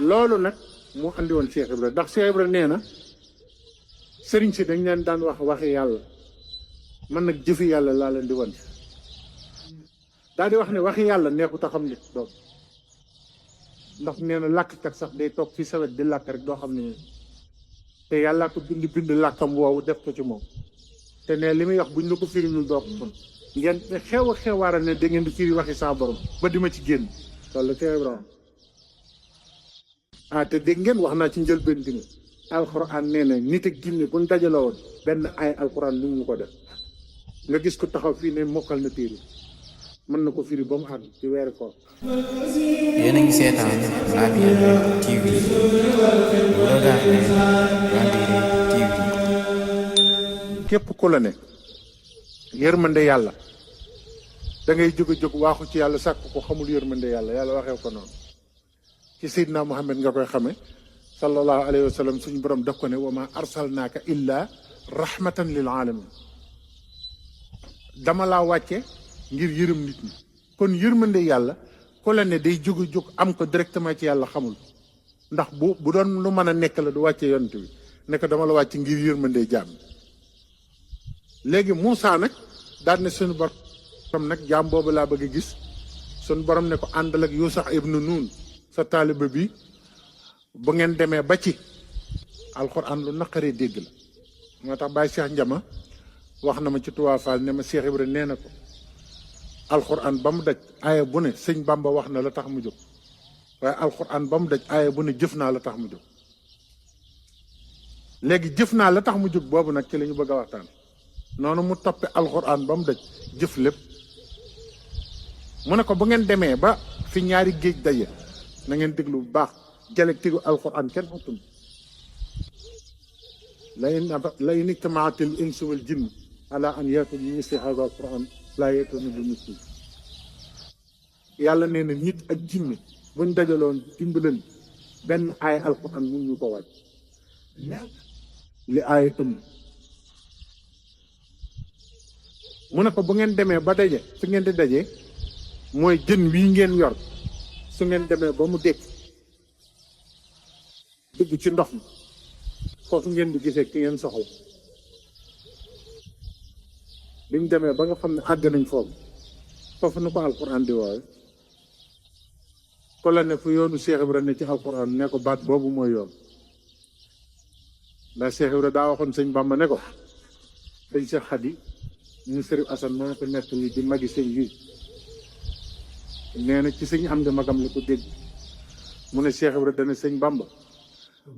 loolu nag moo andi woon Cheikh Ibra ndax Cheikh Ibra nee na sëriñ si dañ leen daan wax waxi yàlla man nag jëfi yàlla laa leen di wan daal di wax ne waxi yàlla neexut a xam nit doom ndax nee na làkkkat sax day toog fi sawet di làkk rek doo xam ne te yàllaa ko bind làkkam woowu def ko ci moom te ne li muy wax buñ la ko firilul doo ko kon ngeen xew a xewaara ne da ngeen di firi waxi saa borom ba di ma ci génn loolu la Cheikh Ibrahima te dégg ngeen wax naa ci njëlbéen bi ne alxuraan nee na nit ak jinne buñ dajaloo woon benn ay alxuraan lu mu ko def nga gis ko taxaw fii ne mokkal na téere mën na ko firi ba mu àgg ci weeri koor. yéen a ngi seetaan Labyrinth TV bu regardez Labyrinth TV. képp ku la ne yërmande yàlla da ngay jóg waaxu ci yàlla sàkk ko xamul yërmande yàlla yàlla waxee ko noonu ci Seydina Muhammad nga koy xamee sallallahu alayhi wa sallam suñu borom def ko ne wa ma arsalnaaka illa rahmatan lil alamin dama laa wàcce ngir yërëm nit ñi kon yërmande yàlla ku la ne day jóg am ko directement ci yàlla xamul ndax bu doon lu mën a nekk la du wàcce yonent bi ne ko dama la wàcc ngir yërmande jaam léegi Moussa nag daal ne suñu borom nag jaam boobu laa bëgg a gis suñu borom ne ko àndal ak Yuusa ibnu Nuun sa taaliba bi bu ngeen demee ba ci alxuraan lu naqaree dégg la moo tax Baye Cheikh Njama wax na ma ci Touba Fall ne ma Cheikh Ibra nee na ko alxuraan ba mu daj aaya bu ne sëñ Bamba wax na la tax mu jóg waaye alxuraan ba mu daj aaya bu ne jëf naa la tax mu jóg léegi jëf naa la tax mu jóg boobu nag ci la ñu bëgg a waxtaan noonu mu toppe alxuraan ba mu daj jëf lépp mu ne ko bu ngeen demee ba fi ñaari géej daje na ngeen déglu bu baax dialectique alxuraan kenn xatum la in ijtamaatil insu wal jinn ala an yaatu bi misli haza alquran laa yatuuna bi misli yàlla nee na nit ak jinne buñ dajaloon dimbalan benn aaya alquran mun ñu ko wàcc li aaya ëmb mu ne ko bu ngeen demee ba daje fi ngeen di daje mooy jën wii ngeen yor su ngeen demee ba mu dékk dugg ci ndox mi foofu ngeen di gisee ki ngeen soxla bi ñu demee ba nga xam ne àgg nañ foofu nu ko alquran di woowe ko la ne fu yoonu Cheikh Ibra ne ci alquran ne ko baat boobu mooy yoon ndax Cheikh Ibra daa waxoon sëñ Bamba ne ko sëñ Cheikh Khady ñu Sëriñ Asan moo ko nekk li di magi sëñ bi nee na ci sëñ am di magam la ko dégg mu ne Cheikh Ibra dana sëñ Bamba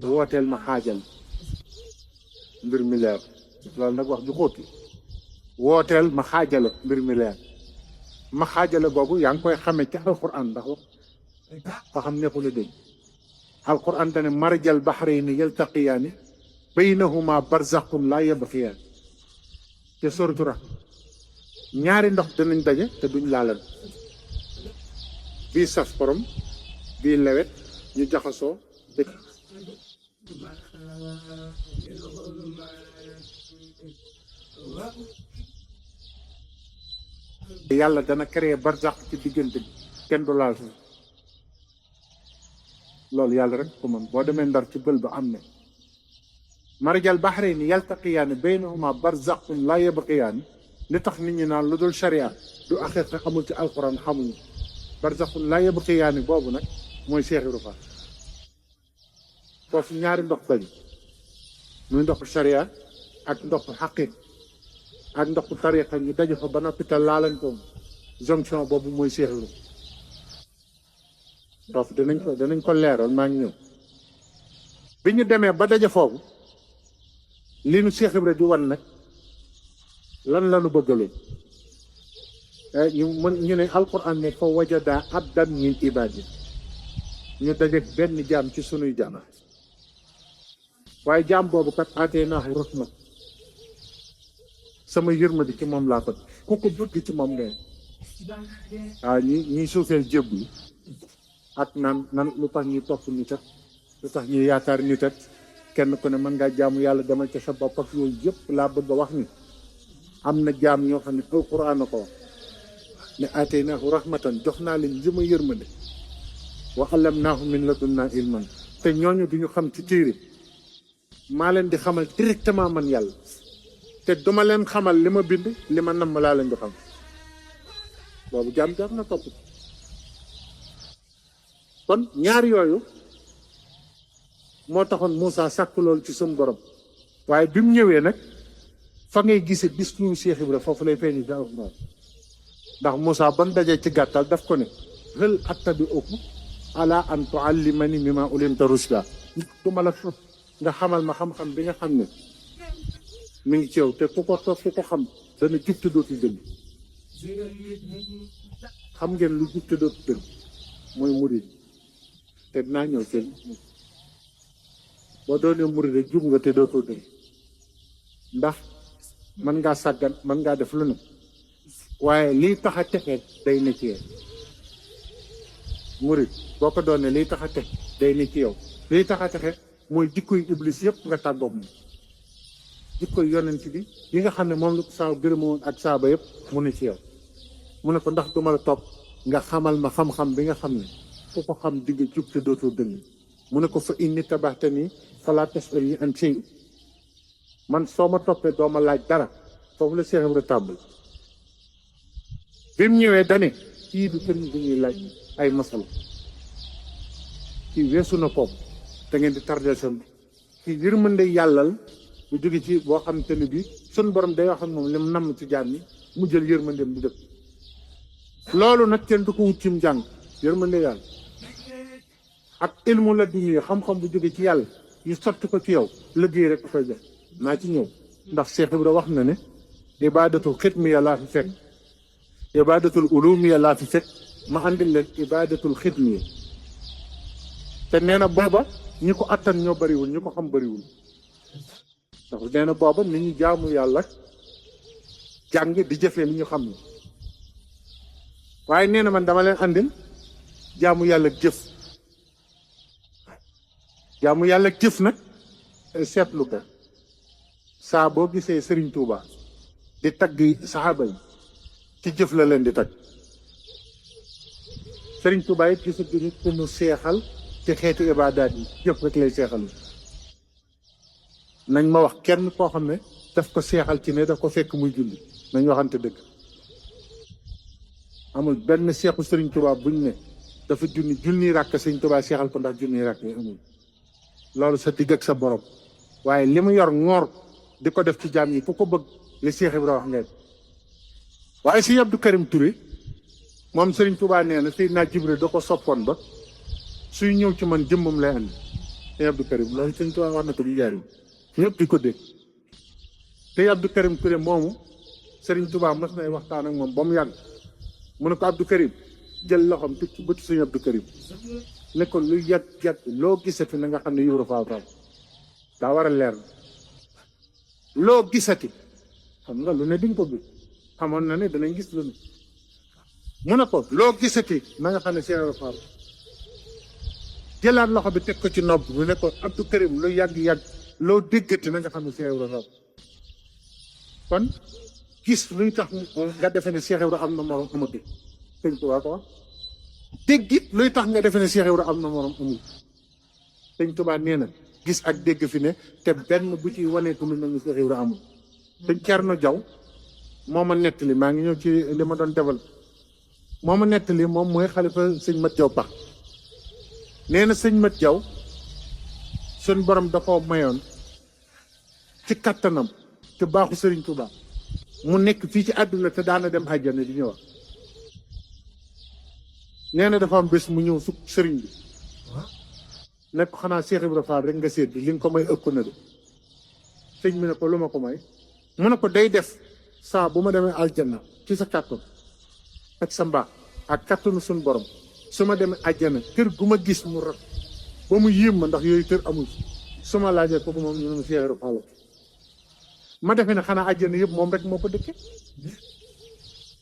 wooteel ma xaajal mbir mi leer loolu nag wax ju xóot la wooteel ma xaajale mbir mi leer ma xaajale boobu yaa ngi koy xamee ci alquran ndax wax fa xam neexu la dégg alquran dane marjal bahrayni yaltaqiyaani baynahuma barzaxun laa yabxiyaan te soratu ra ñaari ndox danañ daje te duñ laalan bii saf borom bii lewet ñu jaxasoo dëkk yàlla dana créer barzax ci diggante bi kenn du laal suuf loolu yàlla rek ko mën boo demee ndar ci bël ba am ne marjal bahrayni yaltaqiyaani baynahuma barzaxun laa yabqiyaani li tax nit ñi naan lu dul sharia du aqiqa amul ci alquran xamuñu barzaxun laa yabqiyaani boobu nag mooy Cheikh Ibra Fall foofu ñaari ndox lañu muy ndoxu sharia ak ndoxu xaqiq ak ndoxu tariqa ñu daje fa ba noppi te laalantoom jonction boobu mooy Cheikh Ibra foofu danañ ko leeral maa ngi ñëw bi ñu demee ba daje foofu li nu Cheikh Ibra di wan nag lan lanu bëggaloon ñu ne alquran ne fa wajada abdan min ibadi ñu daje benn jaam ci sunuy jaam waaye jaam boobu kat ateenaahu rahma sama yërmande ci moom laa ko ku ko bëgg ci moom ngeen waaw ñi suufeel jëb yi ak nan lu tax ñuy topp nit ak lu tax ñuy yaakaar nit ak kenn ku ne mën ngaa jaamu yàlla demal ca sa bopp ak yooyu yëpp laa bëgg a wax ni am na jaam ñoo xam ne alquran na ko wax ne ateenaahu rahmatan jox naa leen li ma yërmande wa allamnaahu min ladunnaa ilman te ñooñu duñu xam ci téere maa leen di xamal directement man yàlla te duma leen xamal li ma bind li ma namm laa leen di xam boobu jaam jar na topp kon ñaar yooyu moo taxoon Moussa sàkk loolu ci suñu borom waaye bi mu ñëwee nag fa ngay gisee discours Cheikh Ibra foofu lay feeñ ci alxuraan ndax Moussa ban dajee ci gàttal daf ko ne hal attabi'uka ala an tuallimani mimma ulimta rushda du ma la topp nga xamal ma xam-xam bi nga xam ne mi ngi ci yow te ku ko topp ku ko xam dana jub te dootu dëgg xam ngeen lu jub te dootu dëgg mooy murid te dinaa ñëw seen boo doonee murid rek jub nga te dootoo dëgg ndax mën ngaa sàggan mën ngaa def lu ne waaye liy tax a texee day ne ci yow murid boo ko doonee liy tax a tex day ne ci yow liy tax a texe mooy jikkoy iblis yëpp nga tàggoog moom jikkoy yonent bi yi nga xam ne moom la ko saa gërëmoon ak saaba yëpp mu ne ci yow mu ne ko ndax duma la topp nga xamal ma xam-xam bi nga xam ne ku ko xam digg jub te dootoo dëng mu ne ko fa inni tabaxtani fala tas'alni an shay man soo ma toppee doo ma laaj dara foofu la Cheikh Ibra tàmbal bi mu ñëwee dane kii du sëriñ bi ñuy laaj ay masala kii weesu na koom te ngeen di tardeel seen kii yërmande yàllal bu jóge ci boo xam te ne bii sun borom day wax ak moom li mu namm ci jaam yi mu jël yërmandeem di def loolu nag kenn du ko wut ci mu jàng yërmande yàlla ak ilmu la dunya xam-xam bu jóge ci yàlla yu sotti ko ci yow liggéey rek ko koy def naa ci ñëw ndax Cheikh Ibra wax na ne ibadatul xidmiya laa fi fekk ibadatul ulumiya laa fi fekk ma andil leen ibadatul xidmiya te nee na booba ñi ko attan ñoo bariwul ñi ko xam bariwul ndax nee na booba nit ñi jaamu yàlla jàng di jëfee li ñu xam ne waaye nee na man dama leen andil jaamu yàlla jëf jaamu yàlla jëf nag seetlu ko saa boo gisee Serigne Touba di tagg saxaaba yi ci jëf la leen di tagg Serigne Touba it gisut nit ku mu seexal ci xeeti ibaadaat yi jëf rek lay seexal nañ ma wax kenn koo xam ne daf ko seexal ci ne daf ko fekk muy julli nañ waxante dëgg amul benn seexu Serigne Touba buñ ne dafa junni ràkk Serigne Touba seexal ko ndax junni ràkk yi amul loolu sa digg ak sa borom waaye li mu yor ngoor di ko def ci jaam yi ku ko bëgg li Cheikh Ibra wax ngeen waaye si Abdou Karim Touré moom Serigne Touba nee na Seydina Jibril da ko soppoon ba suy ñëw ci man jëmmam lay andi te Abdou Karim loolu Serigne Touba wax na ko di jaari ñëpp di ko dégg te Abdou Karim Touré moomu Serigne Touba mas nay waxtaan ak moom ba mu yàgg mu ne ko Abdou Karim jël loxoom teg ci bëtu Serigne Abdou Karim ne ko lu yàgg loo gisati na nga xam ne Ibra Faal daa war a leer loo gisati xam nga lu ne di nga ko gis xamoon na ne danañ gis lu ne mu ne ko loo gisati na nga xam ne Cheikh Ibra Faal jëlaat loxo bi teg ko ci nopp bi ne ko Abdou Karim lu yàgg loo déggati na nga xam ne Cheikh Ibra Faal kon gis luy tax nga defe ne Cheikh Ibra am na morom amatu sëñ Tuubaa ko wax déggit luy tax nga defe ne Cheikh Ibra am na morom amul sëñ Tuubaa nee na gis ak dégg fi ne te benn bu ci waneeku lu mel ni Cheikh Ibra amul sëñ Cerno Jaw moo ma nettali maa ngi ñëw ci li ma doon defal moo ma nettali moom mooy xalifa sëñ Mat Jaw Pax nee na sëñ Mat Jaw suñ borom da koo mayoon ci kattanam ci baaxu Sëriñ Tuubaa mu nekk fii ci àdduna te daana dem àjjana di ñëwaat nee na dafa am bés mu ñëw sukk sëriñ bi nekk xanaa Cheikh Ibra Fall rek nga seet bi li nga ko may ëpp na de sëñ bi ne ko lu ma ko may mu ne ko day def saa bu ma demee aljanna ci sa kàttan ak sa mbaax ak kàttanu suñ borom su ma demee àjjana kër gu ma gis mu rot ba mu yéem ma ndax yooyu kër amul su ma laajee kooku moom ñu ne ma Cheikh Ibra Fall ma defee ne xanaa àjjana yëpp moom rek moo ko dëkke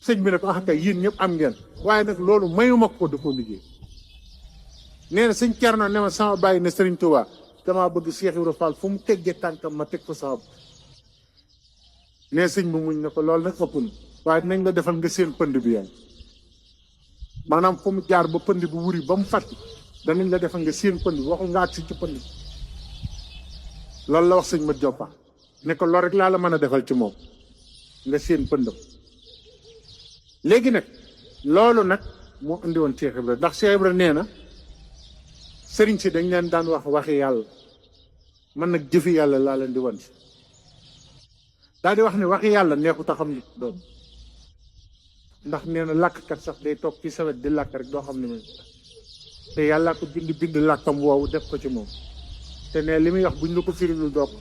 sëñ bi ne ko ah kay yéen ñëpp am ngeen waaye nag loolu mayuma ko da koo liggéey nee na sëñ Cerno ne ma sama bàyyi ne Sëriñ Tuubaa damaa bëgg Cheikh Ibra Fall fu mu teggee tànkam ma teg ko sama nee sëñ bi muñ ne ko loolu nag ëpp na waaye dinañ la defal nga seen pënd bi yaay maanaam fu mu jaar ba pënd bu wuri ba mu fàtti danañ la defal nga seen pënd waxul nga agsi ci pënd loolu la wax sëñ Mat Joppa ne ko loolu rek laa la mën a defal ci moom nga seen pëndam léegi nag loolu nag moo indi woon Cheikh Ibra ndax Cheikh Ibra nee na sëriñ si dañ leen daan wax waxi yàlla man nag jëfi yàlla laa leen di wan si daal di wax ne waxi yàlla neexut a xam ni doon ndax nee na làkkkat sax day toog ci sawet di làkk rek doo xam ne moom te yàlla ko bind làkkam woowu def ko ci moom te ne li muy wax buñ la ko firilul doo ko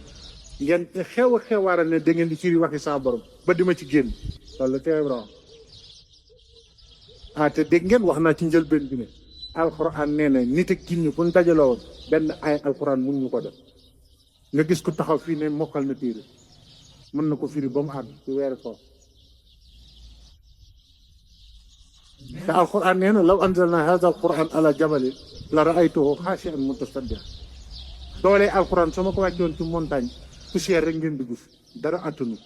ngeen xew a xewaara ne da ngeen di firi waxi sa borom ba di ma ci génn loolu Cheikh Ibra te dégg ngeen wax naa ci njëlbeen bi ne alxuraan nee na nit ak jinne bu ñu dajaloo woon benn ay alxuraan mun ñu ko def nga gis ko taxaw fii ne mokkal na téere mën na ko firi ba mu àgg ci weeru koor te alxuraan nee na law anzalna haza alxuraan ala jabalin la raaytuhu xaashi'an mutasaddian doolee alxuraan soo ma ko wàccoon ci montagne poussière rek ngeen di gis dara attanu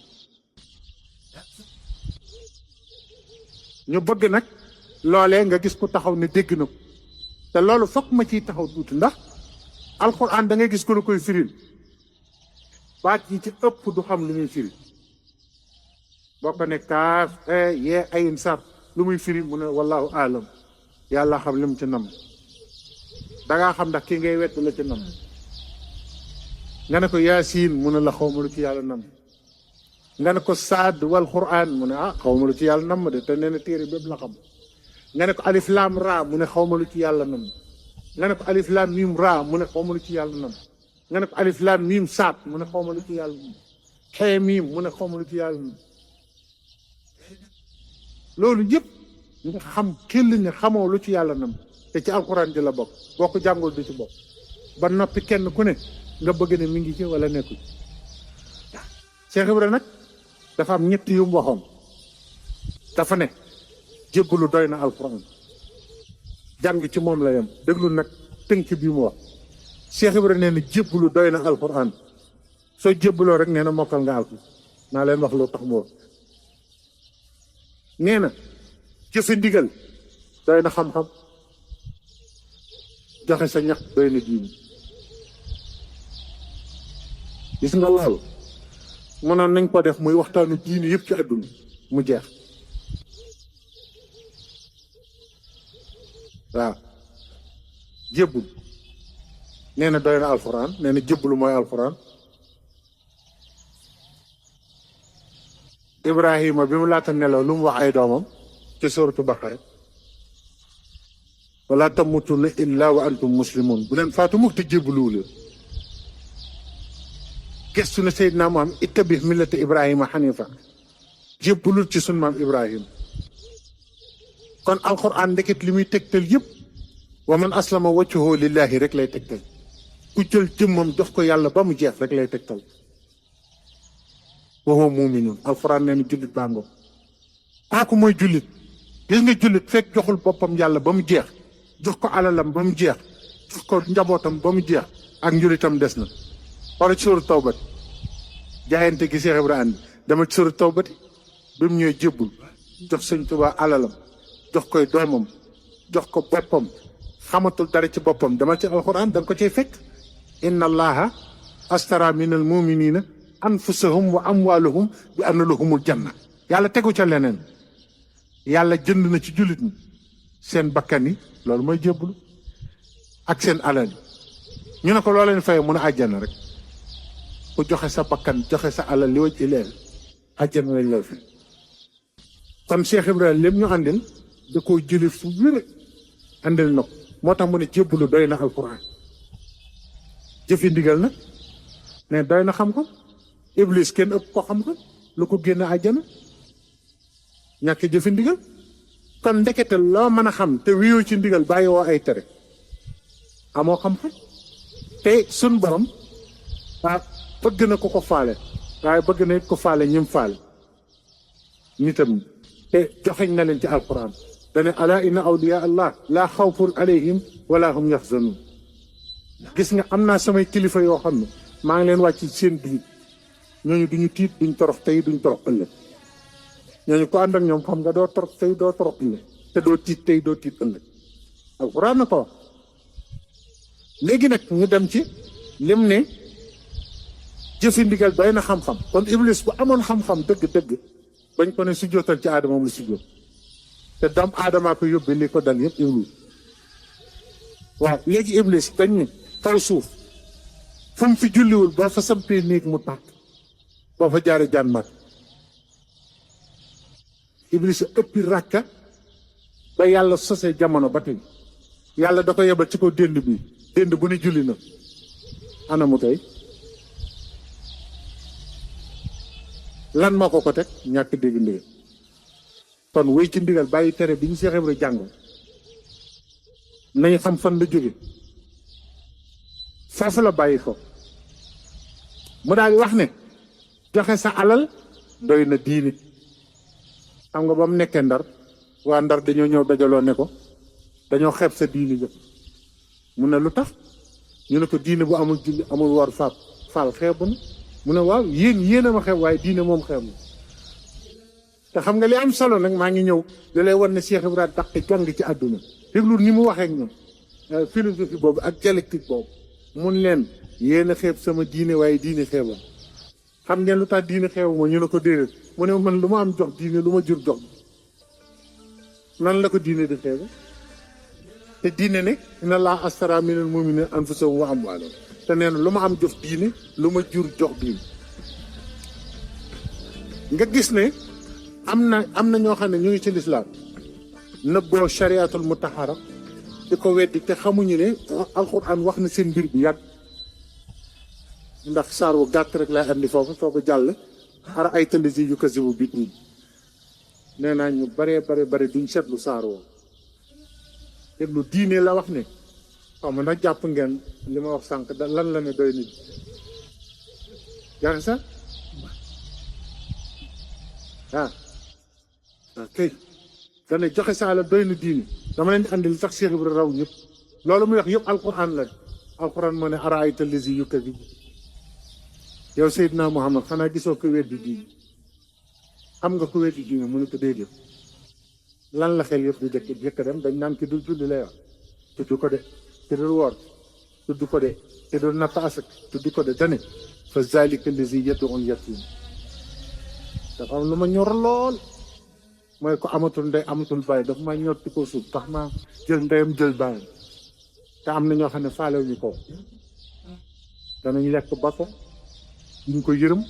ñu bëgg nag loolee nga gis ko taxaw ne dégg na ko te loolu fokk ma ciy taxaw tuuti ndax alxuraan da ngay gis ko la koy firil baat yi ci ëpp du xam lu muy firi boo ko ne kaaf yee ayin sar lu muy firi mu ne wallahu alam yàlla xam li mu ci nam dangaa xam ndax kii ngay wett la ci nam nga ne ko yaasiin mu ne la xawma lu ci yàlla nam nga ne ko saad wal quraan mu ne xawma lu ci yàlla nam de te nee na téere bépp la xam nga ne ko alif laam raa mu ne xawma lu ci yàlla nam nga ne ko alif laam miim raa mu ne xawma lu ci yàlla nam nga ne ko alif laam miim saat mu ne xawma lu ci yàlla nam xee miim mu ne xawma lu ci yàlla nam loolu yëpp nga xam kéll ne xamoo lu ci yàlla nam te ci alxuraan di la bokk boo ko jàngul du ci bokk ba noppi kenn ku ne nga bëgg ne mi ngi ci wala nekkul Cheikh Ibra nag dafa am ñett yu mu waxoon dafa ne jébbalu doy na alxuraan jàng ci moom la yem déglu nag tënk bi mu wax Cheikh Ibra nee na jébbalu doy na alxuraan soo jébbaloo rek nee na mokkal nga alxuraan naa leen wax lu tax mu wax nee na jëfe ndigal doy na xam-xam joxe sa ñax doy na diine gis nga loolu mënoon nañ ko def muy waxtaanu diine yëpp ci àdduna mu jeex waaw jébbul nee na doy na alxuraan nee na jébbulu mooy alxuraan Ibrahima bi mu laata nelaw lu mu wax ay doomam ci suuratu Baqara wala tamutunna illaa wa antum muslimun bu leen faatu mukk te jébbuluwu leen gestu na Seydina Muhammad ittabi millata Ibrahima xanifa jébbalul ci sun maam Ibrahima kon alxuraan ndeket li muy tegtal yëpp wa man aslama wajhahu lillahi rek lay tegtal ku jël jëmmam jox ko yàlla ba mu jeex rek lay tegtal wa huwa muminun alxuraan nee na jullit bàngoo kooku mooy jullit gis nga jullit fekk joxul boppam yàlla ba mu jeex jox ko alalam ba mu jeex jox ko njabootam ba mu jeex ak njuritam des na wala ci sóoru tawbati jaayante gi Cheikh Ibra andi dama ci sóoru tawbati bi mu ñëwee jébbul jox sëñ Tuubaa alalam jox koy doomam jox ko boppam xamatul dara ci boppam dama ci alxuraan da nga ko cay fekk inna allaha astara min al muminina anfusahum wa amwaluhum bi anna lahumul janna yàlla tegu ca leneen yàlla jënd na ci jullit ñi seen bakkan yi loolu mooy jébbulu ak seen alal yi ñu ne ko loo leen fay mun a àjjana rek ku joxe sa bakkan joxe sa alal li waj ileel àjjana lañ lay fi kon Cheikh Ibrahima lépp ñu àndil da koo jële fu wér àndil na ko moo tax mu ne jébbulu doy na alquran jëfi ndigal nag ne doy na xam-xam iblis kenn ëpp ko xam-xam lu ko génn àjjana ñàkk jëfi ndigal kon ndekete loo mën a xam te wiyoo ci ndigal bàyyi woo ay tere amoo xam-xam te sun borom bëgg na ko ko faale waaye bëgg na it ko faale ñim faale nitam te joxeñ na leen ci alquran dane ala inna awliya allah laa xawfun alayhim wala hum yaxzanun gis nga am naa samay kilifa yoo xam ne maa ngi leen wàcc seen biir ñooñu duñu tiit duñ torox tey duñ torox ëllëg ñooñu ko ànd ak ñoom xam nga doo torox tey doo torox ëllëg te doo tiit tey doo tiit ëllëg alquran na ko wax léegi nag ñu dem ci lim ne jëfi ndigal bay na xam-xam kon iblis bu amoon xam-xam dëgg-dëgg bañ ko ne sujjootal ci aadama mu sujjoot te dam aadama ko yóbbe li ko dal yëpp iblis waaw léegi iblis dañ ne kaw suuf fu mu fi julliwul boo fa sampee néeg mu tàkk boo fa jaare jaan mat iblis ëppi ràkka ba yàlla sosee jamono ba tey yàlla da ko yebal ci ko dénd bi dénd bu ne julli na anamu tey lan moo ko teg ñàkk dégg ndigal kon wéy ci ndigal bàyyi tere bi ñu Seex Ibra jàngoon nañu xam fan la jóge foofu la bàyyi ko mu daal di wax ne joxe sa alal doy na diini xam nga ba mu nekkee ndar waa ndar dañoo ñëw dajaloo ne ko dañoo xeeb sa diini ja mu ne lu tax ñu ne ko diine bu amul julli amul war faal xeebu na mu ne waaw yéen a ma xeeb waaye diine moom xeeb na te xam nga li am solo nag maa ngi ñëw da lay wan ne Cheikh Ibrahima daq jàng ci àdduna déglu ni mu waxee ak ñoom philosophie boobu ak dialectique boobu mun leen yéen a xeeb sama diine waaye diine xeebam xam ngeen lu tax diine xeebu ma ñu ne ko déedéet mu ne man lu ma am jox diine lu ma jur jox nan la ko diine di xeeba te diine ne inna Allaha astara minal mu'minina anfusahum wa amwaalahum te nee na lu ma am jox diine lu ma jur jox diine nga gis ne am na ñoo xam ne ñu ngi ci lislaam nëbboo shariatul mutahara di ko weddi te xamuñu ne alxuraan wax na seen mbir bi yàgg ndax saar wu gàtt rek lay andi foofu soo ko jàll ara ay tëllisi yu kasibu bit nii nee naa ñu bare duñ seetlu saar woo te lu diine la wax ne xaw ma nag jàpp ngeen li ma wax sànq lan la ne doy nit yaa sax kay dana joxe saa la doy na diine dama leen di andi li tax Cheikh Ibra raw ñëpp loolu muy wax yëpp alquran la alquran moo ne ara ay tëllisi yu kasibu yow Seydina Muhammad xanaa gisoo ko weddi diine xam nga ko weddi diine mu ne ko déedéet lan la xel yëpp di jëkk dem dañ naan ki dul julli lay wax tudd ko de ki dul woor tudd ko de ki dul natt asak tudd ko de dane fa zalika allazi yad'ul yatim dafa am lu ma ñor lool mooy ko amatul ndey amatul bàyyi dafa ma ñor ci ko suuf tax ma jël ndeyam jël bàyyam te am na ñoo xam ne faalewuñu ko danañ lekk ba ko duñ ko yërëm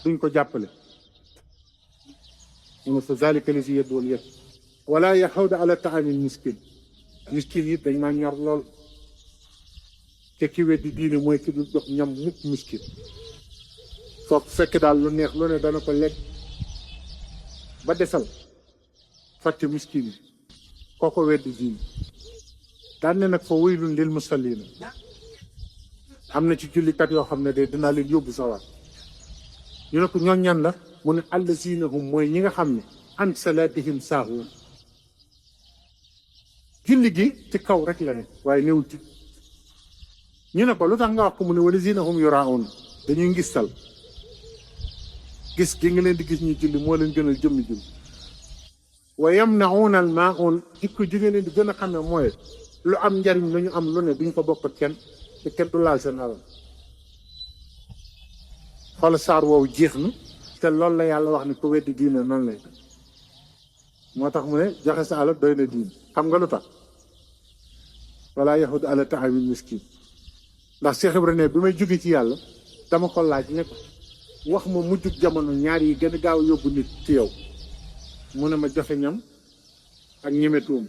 duñ ko jàppale mu ne fa zalika allazi yad'ul yatim wala yaxawda ala taamil miskin yi dañ maa ñor lool te ki weddi diine mooy ki du jox ñam mukk miskin foog fekk daal lu neex lu ne dana ko lekk ba desal fàtte miskin yi kooko weddi diine daan ne nag fa waylun lil musallina am na ci jullikat yoo xam ne de dinaa leen yóbbu sawar ñu ne ko ñoon ñan la mu ne allazina hum mooy ñi nga xam ne an salatihim saahuun julli gi ci kaw rek la ne waaye néewul ci ñu ne ko lu tax nga wax ko mu ne wallazina hum yuraa'uun dañuy ngistal gis gi nga leen di gis ñuy julli moo leen gënal jëmmi julli wa yamna'uuna al-maa'uun jikko ji nga leen di gën a xam ne mooy lu am njariñ lu ñu am lu ne duñ ko bokk kenn te kenn du laal seen alal xool saar woowu jeex na te loolu la yàlla wax ne ko weddi diine noonu lay moo tax mu ne joxe sa alal doy na diine xam nga lu tax wala yaxudu ala taamil miskin ndax Cheikh Ibra ne bi may jóge ci yàlla dama ko laaj ne ko wax ma mujjug jamono ñaar yi gën a gaaw yóbbu nit ci yow mu ne ma joxe ñam ak ñemetuum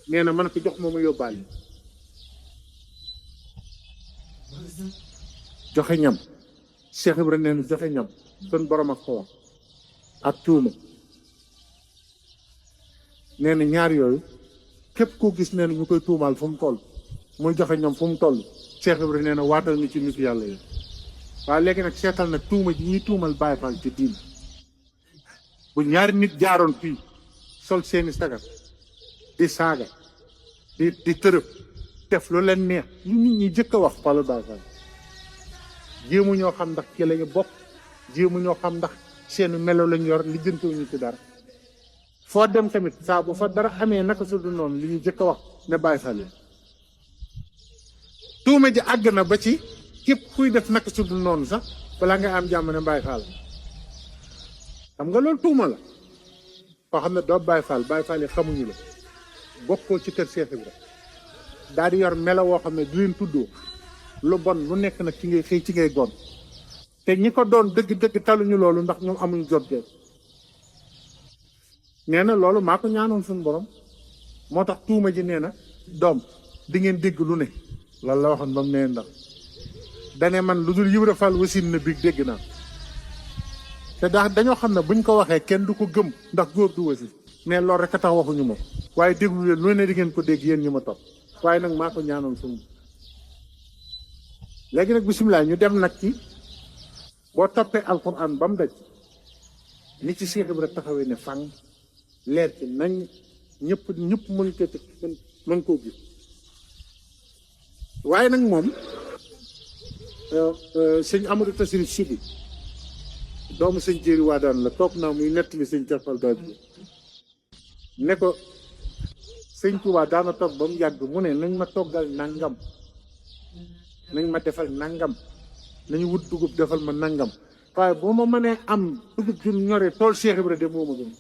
nee na man ko jox ma yóbbaale joxe ñam Cheikh Ibra nee na joxe ñam sun borom ak ko wax ak tuuma nee na ñaar yooyu képp koo gis nee na ñu koy tuumaal fu mu toll muy joxe ñam fu mu toll Cheikh Ibra nee na waatal ni ci nit yàlla yi waaye léegi nag seetal nag tuuma ji ñuy tuumal Baay Faal ci diin bu ñaari nit jaaroon fii sol seeni sagar di saaga di tërëb def lu leen neex lu nit ñi jëkk a wax Faalu Baay Faal jéemu ñoo xam ndax ci lañu bokk jéemu ñoo xam ndax seeni melo lañ yor li jëntewuñu ci dara foo dem tamit saa bu fa dara amee naka su dul noonu li ñu jëkk a wax ne Baay Faal yi tuuma ji àgg na ba ci képp kuy def naka su dul noonu sax balaa ngay am jàmm ne Baay Faal xam nga loolu tuuma la koo xam ne doo Baay Faal yi xamuñu la bokkoo ci kër Seex Ibra daal di yor melo woo xam ne du leen tuddoo lu bon lu nekk nag ci ngay xëy ci ngay gon te ñi ko doon dëgg-dëgg taluñu loolu ndax ñoom amuñu jot de nee na loolu maa ko ñaanoon suñu borom moo tax tuuma ji nee na doom di ngeen dégg lu ne loolu la waxoon ba mu nee ndax dane man lu dul Ibra Fall wasin na biig dégg naa te dañoo xam ne buñ ko waxee kenn du ko gëm ndax góor du wasin mais loolu rek a tax waxuñu moom waaye déglu leen lu ne di ngeen ko dégg yéen ñi ma topp waaye nag maa ko ñaanoon suñu léegi nag bisimilah ñu dem nag ci boo toppee alquran ba mu daj ni ci Seex Ibra taxawee ne fang leer ci nañ ñëpp mën ko mën koo gis waaye nag moom sëñ Amadou Tassirou Sidi doomu sëñ Jéeri waa daan la toog naa muy nettali sëñ Cerfal daal bi ne ko sëñ Tuubaa daana toog ba mu yàgg mu ne nañ ma toggal nangam nañ ma defal nangam nañu wut dugub defal ma nangam waaye boo ma mënee am dugub ju ñoree tool Cheikh Ibra de moo ma gën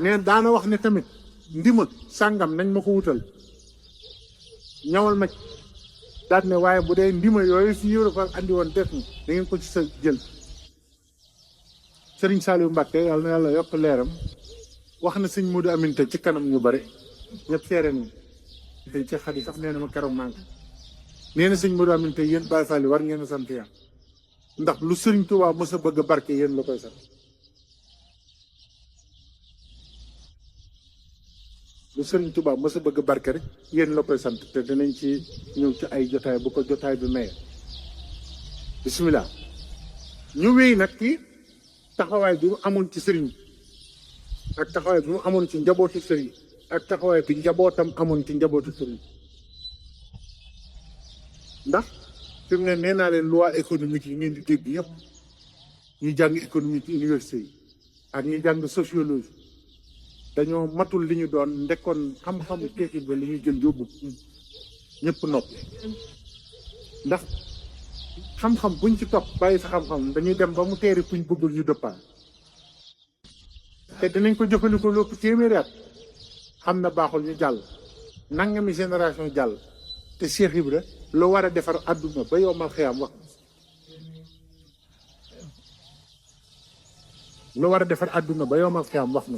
neen daana wax ne tamit ndima sàngam nañ ma ko wutal ñawal ma daat ne waaye bu dee ndima yooyu si Ibra Fall andi woon def ni da ngeen ko ci sa jël Sëriñ Saliou Mbàkke yàlla na yàlla yokk leeram wax na sëñ Modou Aminta ci kanam ñu bare ñëpp seere ni te ci xadi sax nee na ma keroog maa ngi nee na sëñ Modou Aminta yéen Baay Faal yi war ngeen a sant yàlla ndax lu Sëriñ Tuubaa mës a bëgg a barke yéen la koy sant lu Sëriñ Tuubaa mës a bëgg a barke rek yéen la koy sant te dinañ ci ñëw ci ay jotaay bu ko jotaay bi maye bisimilah ñu wéy nag ki taxawaay bi mu amoon ci sëriñ ak taxawaay bi mu amoon ci njabootu sëriñ ak taxawaay bi njabootam amoon ci njabootu sëriñ ndax fi mu ne nee naa leen loi économique yi ngeen di dégg yëpp ñi jàng économie ci université yi ak ñi jàng sociologie dañoo matul li ñu doon ndekkoon xam-xamu teekit ba li ñu jël yóbbu ñëpp noppi ndax xam-xam buñ ci topp bàyyi sa xam-xam dañuy dem ba mu teeri fuñ bëggul ñu dëppaa te dinañ ko jëfandikoo lépp téeméeri at xam na baaxul ñu jàll nangami génération jàll te Cheikh Ibra lu war a defar àdduna ba yowmal xiyaam wax lu war a defar àdduna ba yowmal xiyaam wax na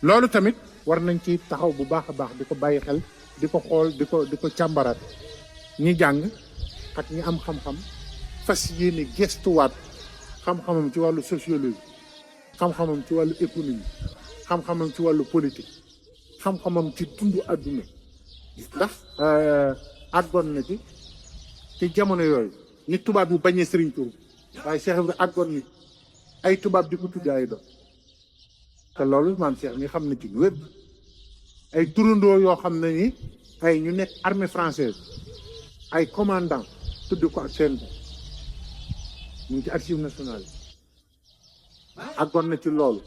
loolu tamit war nañ ci taxaw bu baax a baax di ko bàyyi xel di ko xool di ko càmbaraat ñi jàng ak ñi am xam-xam fas yéene gestuwaat xam-xamam ci wàllu sociologie xam-xamam ci wàllu économie xam-xamam ci wàllu politique xam-xamam ci dundu àdduna ndax àggoon na ci jamono yooyu ni tubaab yi bañee Sëriñ Tuubaa waaye Cheikh Ibra àggoon ni ay tubaab di ko tudde ay doom te loolu maam Cheikh mi xam na ci wér ay turandoo yoo xam ne ni ay ñu nekk armée française ay commandant tudd ko ak seen ñu ngi ci archive nationale àggoon na ci loolu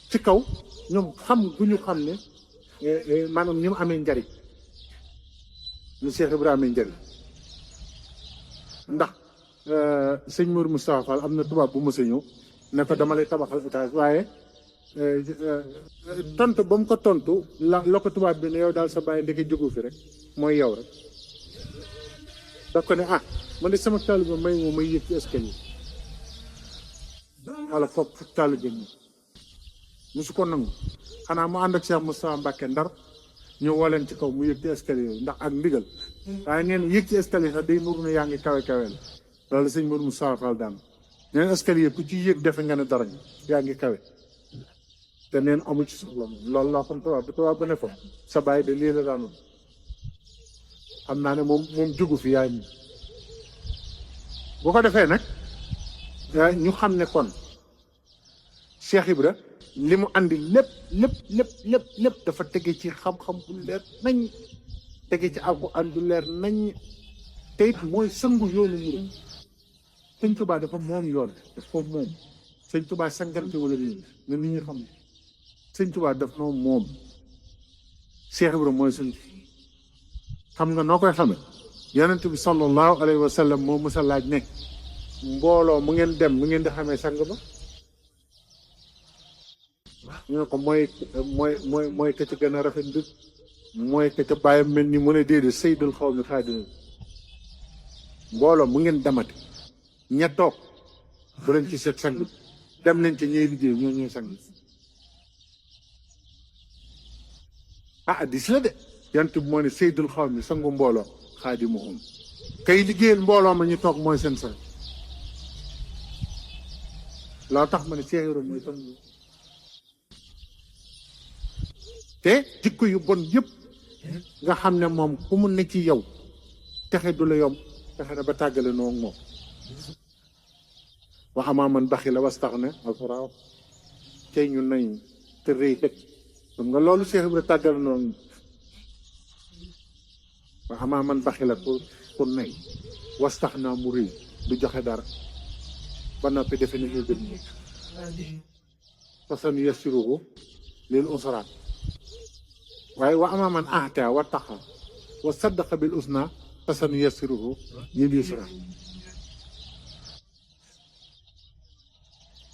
ci kaw ñoom xam bu ñu xam ne maanaam ni mu amee njariñ ñu Cheikh Ibra amee njariñ ndax sëñ Mourou Moustapha Fall am na tubaab bu mës a ñëw ne ko dama lay tabaxal étage waaye tontu ba mu ko tontu la ko tubaab bi ne yow daal sa bàyyi ndeke jógu fi rek mooy yow rek da ko ne man de sama taalibe may moom may yëg ci escalier wala foofu taalibe bi musu ko nangu xanaa mu ànd ak Cheikh Moustapha Mbacke Ndar ñu woo leen ci kaw mu yëg ci escalier yooyu ndax ak ndigal waaye neen yëg ci escalier sax day nuru ne yaa ngi kawe kawe la loolu sëñ Mourou Moustapha Fall daan neen escalier ku ci yëg defe nga ne dara yaa ngi kawe te neen amul ci soxla moom loolu laa xam tubaab ba ne fa sa bàyyi de lii la daanoon xam naa ne moom jugu fi yaay moom bu ko defee nag ñu xam ne kon Cheikh Ibra li mu andi lépp dafa tege ci xam-xam bu leer nañ tege ci alxuraan bu leer nañ te it mooy sangu yoonu murid sëñ Tuubaa dafa moom yoon daf ko moom sëñ Tuubaa sangante wala nii na nit ñi xam sëñ Tuubaa daf noo moom Cheikh Ibra mooy suñ xam nga noo koy xame yonent bi sallallahu alayhi wa sallam moo mës a laaj ne mbooloo mu ngeen dem mu ngeen di xamee sang ba ñu ne ko mooy ka ca gën a rafet mbir mooy ka ca bàyyam mel ni mu ne déedéet saydul xaw mi xaadina mbooloo mu ngeen demati ña toog bu leen ci seet sang dem nañ ca ñuy liggéey ñoo ñuy sang addis la de yant bi moo ne saydul xaw mi sangu mbooloo xaadimuhum kay liggéeyal mbooloo ma ñu toog mooy seen sang loo tax ma ne Cheikh Ibra mooy sang te jikko yu bon yëpp nga xam ne moom ku mu ne ci yow texe du la yomb texe na ba tàggale noo moom wa amaa man baxila wastaxna alxuraan tey ñu nañ te rëy teg xam nga loolu Cheikh Ibra tàggale noonu wa amaa man baxila pour nay wastaxna mu rëy du joxe dara ba noppi defe ni ñu gën ñi fasan yassiruhu lil usra waaye wa amaa man ahta wa taqa wa saddaqa bil usna fasan yassiruhu lil yusra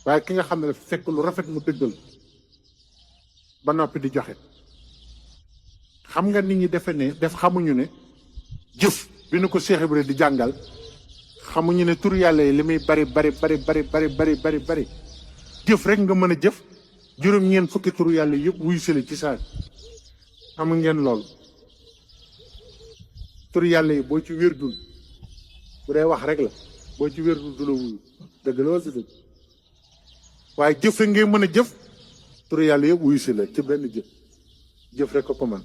waaye ki nga xam ne fekk lu rafet mu dëggal ba noppi di joxe xam nga nit ñi defe ne xamuñu ne jëf bi nu ko Cheikh Ibra di jàngal xamuñu ne tur yàlla yi li muy bari jëf rek nga mën a jëf juróom-ñeent fukki tur yàlla yëpp wuy sële ci saa xamu ngeen loolu tur yàlla yi boo ci wérdul bu dee wax rek la boo ci wérdul du la wuyu dëgg la wala dëgg waaye jëf rek ngay mën a jëf tur yàlla yëpp wuyu si la ci benn jëf rek ko man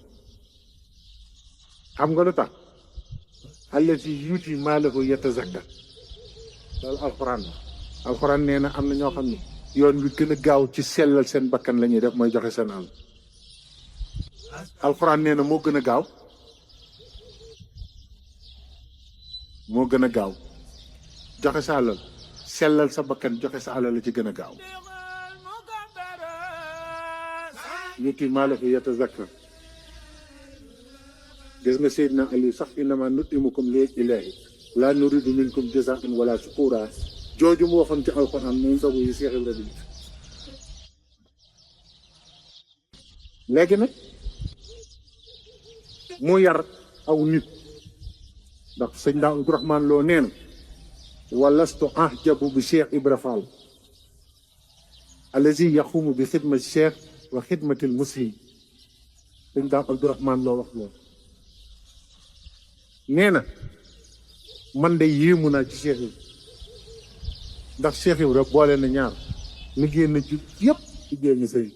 xam nga lu tax allati yuuti maalahu yatazakka loolu alxuraan nee na am na ñoo xam ne yoon wi gën a gaaw ci sellal seen bakkan la ñuy def mooy joxe seen àll alxuraan nee na moo gën a gaaw joxe sa alal sellal sa bakkan joxe sa alal la ci gën a gaaw yuuti maalahu yatazakka gis nga Seydina Ali sax innama nutimukum li ilaahi laa nuridu minkum jazaan wala shukura jooju mu waxoon ci alxuraan moom ndogu yi Cheikh Ibra bi léegi nag mu yar aw nit ndax sëñ daa Abdourahmane Lo nee na walastu ahjabu bi Cheikh Ibra Fall allazi yaxumu bi xidmati Cheikh wa xidmatil muslim sëñ daa Abdourahmane Lo wax loolu nee na man de yéemu naa ci Cheikh Ibra ndax Cheikh Ibra boole na ñaar liggéey na ci yëpp liggéey na sëy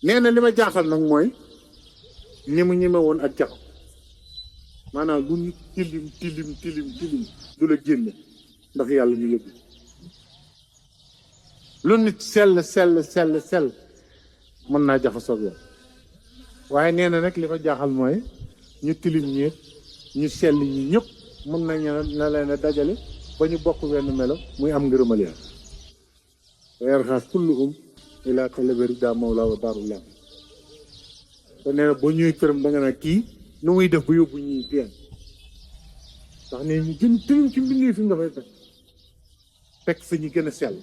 nee na li ma jaaxal nag mooy ñi mu ñeme woon ak jaxo maanaam lu ñu tilim du la génne ndax yàlla ñu yëgg lu nit sell mën naa jaxasoog yow waaye nee na nag li ko jaaxal mooy ñu tilim ñi ñu sell ñi ñëpp mën nañu na leen a dajale ba ñu bokk wenn melo muy am ngërëmal yàlla yarxaas kulluhum ila talabari daa mawla wa daarullah te nee na boo ñëwee këram da nga naa kii nu muy def ba yóbbu ñuy teen ndax ne ñu gën tilim ci mbindee fi nga fay fekk fa ñu gën a sell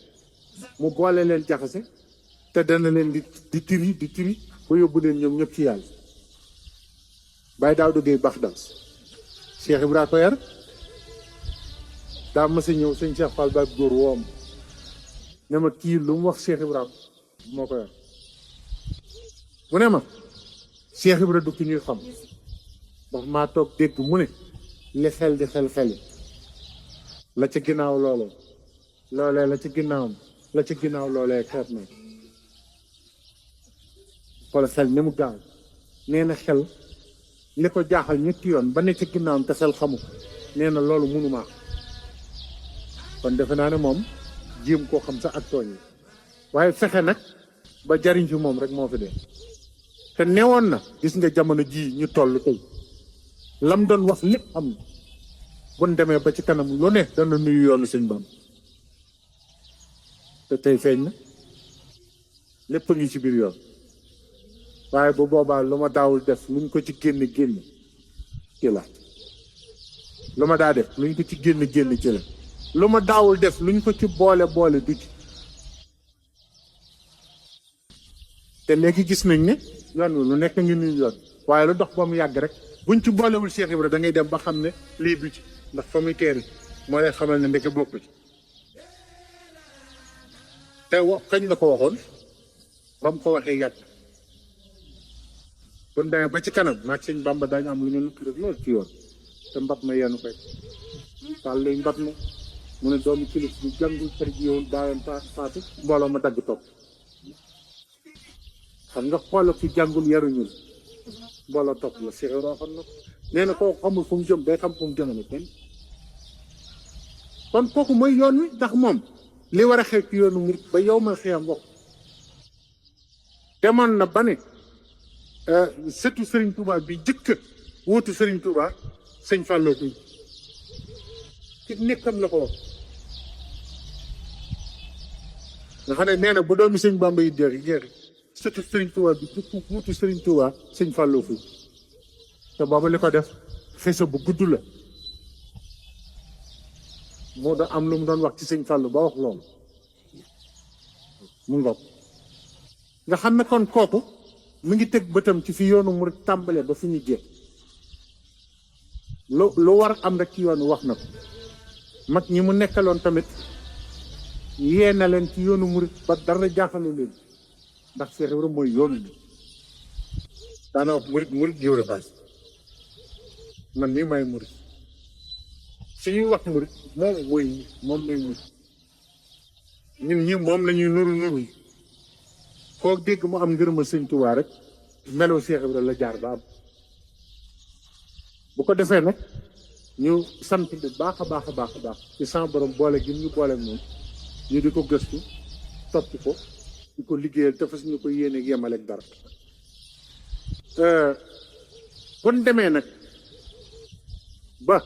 mu boole leen jaxase te dana leen di tiri ba yóbbu leen ñoom ñëpp ci yàlla bàyyi daaw duggee Baxdaad Cheikh Ibra ko yar daa mas a ñëw sëñ Cheikh Fall ba góor woom ne ma kii lu mu wax Cheikh Ibra moo ko yar mu ne ma Cheikh Ibra du ki ñuy xam ndax maa toog dégg mu ne li xel di xel-xeli la ca ginnaaw loolee la ca ginnaawam la ca ginnaaw loolee xeet na xoolal xel ni mu gaaw nee na xel li ko jaaxal ñetti yoon ba ne ca ginnaawam te xel xamu nee na loolu mënumaa kon defe naa ne moom jéem koo xam sax ak tooñ yi waaye fexe nag ba jariñ fi moom rek moo fi dee te newoon na gis nga jamono ji ñu toll tey lam doon wax lépp am na buñ demee ba ci kanam lu ne dana nuyu yoonu sëñ Bam te tey feeñ na lépp a ngi ci biir yoon waaye bu boobaa lu ma daawul def luñ ko ci génn ci la lu ma daa def luñ ko ci génn ci la lu ma daawul def luñ ko ci boole du ci te léegi gis nañ ne yoon wi lu nekk ngi nuy yoon waaye lu dox ba mu yàgg rek buñ ci boolewul Cheikh Ibra da ngay dem ba xam ne lii du ci ndax fa muy teeri moo lay xamal ne ndeke bokk ci te kañ la ko waxoon ba mu ko waxee yàgg kon demee ba ci kanam maag sëñ Bamba daañu am lu ñu nukki rek loolu ci yoon te mbat ma yenn koy wàl lay mbat ma mu ne doomu kilif bi jàngul për ji yoon daayoon faatu mbooloo ma dagg topp xam nga xoolal fi jàngul yaruñul mbooloo topp la Cheikh Ibra xam na nee na koo xamul fu mu jëm day xam fu mu jëmale kenn kon kooku mooy yoon wi ndax moom li war a xew ci yoonu murit ba yow ma xiyam wax demoon na ba ne sëtu Serigne Touba bi jëkk wuutu Serigne Touba sëñ Fallou bi ci nekkam la ko wax nga xam ne nee na bu doomi sëñ Bamba yi jeexi sëtu Serigne Touba bi jëkk wuutu Serigne Touba sëñ Fallou fi te booba li ko def xisa bu gudd la moo da am lu mu doon wax ci sëñ Fallou ba wax loolu mu ngoog nga xam ne kon kooku mu ngi teg bëtam ci fi yoonu mu tàmbale ba fi ñu jeex lu war am rek ci yoonu wax na ko mag ñi mu nekkaloon tamit yee na leen ci yoonu murit ba dara jaaxalu leen ndax Cheikh Ibra mooy yoonu bi daana wax murit Ibra Faal man mii may murit suñuy wax murit moom mooy murit ñun ñi moom la ñuy nuru yi koo dégg mu am ngërëmal sëñ Tuubaa rek meloo Cheikh Ibra la jaar ba am bu ko defee nag ñu sant bu baax a baax ci sama borom boole gi ñu boole moom ñu di ko gëstu topp ko di ko liggéeyal te fas ñu ko yéene yemaleeg dara kon demee nag ba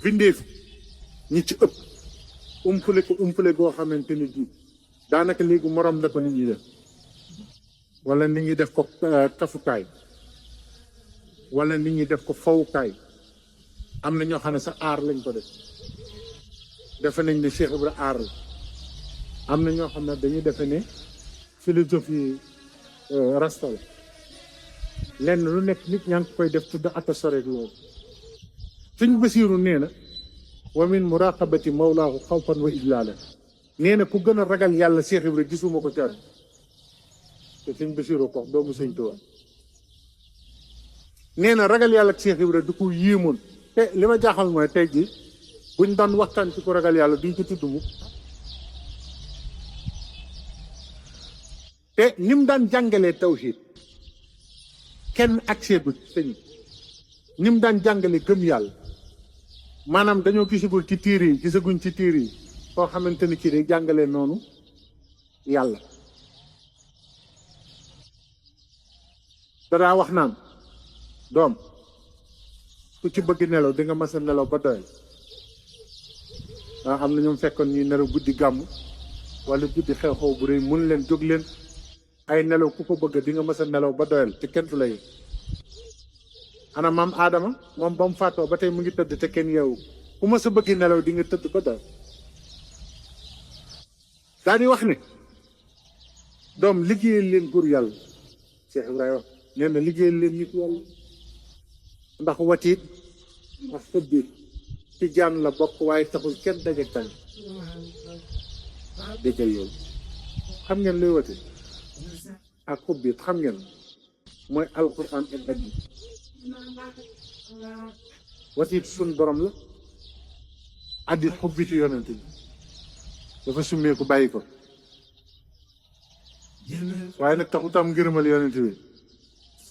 bindeef ñi ci ëpp umpale goo xamante ni ji daanaka léegi morom la ko nit ñi def wala nit ñi def ko kafukaay wala nit ñi def ko fawukaay am na ñoo xam ne sa aar lañ ko def defe nañ ne Cheikh Ibra aar la am na ñoo xam ne dañuy defe ne philosophie rasta la lenn lu nekk nit ñaa ngi koy def tudd ata soreek loolu suñ Basiiru nee na wa min muraqabati mawlaahu xawfan wa ijlaalan nee na ku gën a ragal yàlla Cheikh Ibra gisuma ko ca te suñ Basiiru ko doomu sëñ Tuubaa nee na ragal yàlla ak Cheikh Ibra du ko yéemoon te li ma jaaxal mooy tey ji buñ doon waxtaan ci ko ragal yàlla duñ ko tudd mu te ni mu daan jàngalee tawhiid kenn accès du sëñ ni mu daan jàngale gëm yàlla maanaam dañoo gisaguñ ci téere yi koo xamante ni kii day jàngale noonu yàlla danaa wax naan doom ku ci bëgg nelaw di nga mas a nelaw ba doyal am na ñoom fekkoon ñuy nelaw guddi gàmm wala guddi xew-xew bu rëy mun leen jóg leen ay nelaw ku ko bëgg di nga mas a nelaw ba doyal te kenn du la yëg ana maam Adama moom ba mu faatoo ba tey mu ngi tëdd te kenn yeewu ku ma sa bëgg nelaw di nga tëdd ba doyal daa di wax ne doom liggéeyal leen góor yàlla Cheikh Ibrahima nee na liggéeyal leen nit yàlla ndax watiit ak xëbbiit ci jaan la bokk waaye taxul kenn daje tan déggal yoolu xam ngeen luy watiit ak xëbbiit xam ngeen mooy alquran ak hadis watiit suñ borom la addit xëbbiitu yonent bi dafa summeeku bàyyi ko waaye nag taxut am ngërëmal yonent bi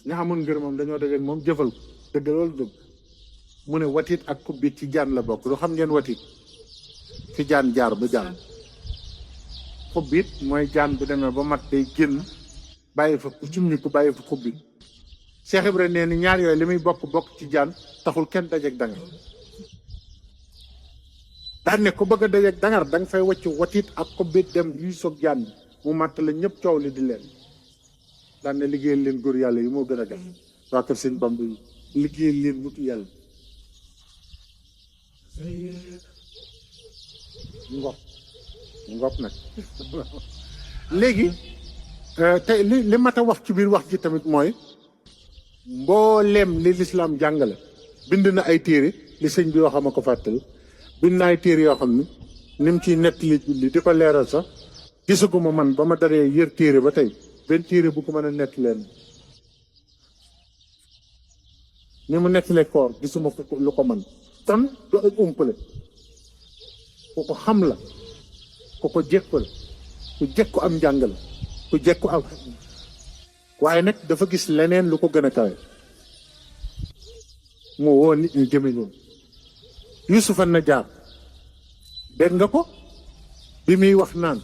ña amoon ngërëmam dañoo dajeek moom jëfal ko dëgg loolu dëgg mu ne watit ak xubbit ci jaan la bokk lu xam ngeen watit fi jaan jaar ba jaan xubbit mooy jaan bu demee ba mat day génn bàyyi fa ku summi ku bàyyi fa xubbit Cheikh Ibra nee ni ñaar yooyu li muy bokk ci jaan taxul kenn dajeek danga daan ne ku bëgg a dajeeg dangar da nga fay wacc watit ak ko bét dem yuy soog jaan mu màtt la ñëpp coow li di leen daan ne liggéeyal leen góor yàlla yi moo gën a def waa kër sëñ Bamba yi liggéeyal leen mutu yàlla ngop nag léegi te li mat a wax ci biir wax ji tamit mooy mbooleem li lislaam jàngale bind na ay téere li sëñ bi waxama ko fàttali bind na ay téere yoo xam ni mu ciy nettali julli di ko leeral sax gisaguma man ba ma daree yër téere ba tey benn téere bu ko mën a nett leen ni mu nettalee koor gisuma ko lu ko man kon du ak umpale ku ko xam la ku ko jekku la ku jekku am njàng la ku jekku am waaye nag dafa gis leneen lu ko gën a kawe moo woo nit ñi jëme ñoom Yuusufa Najaar dégg nga ko bi muy wax naan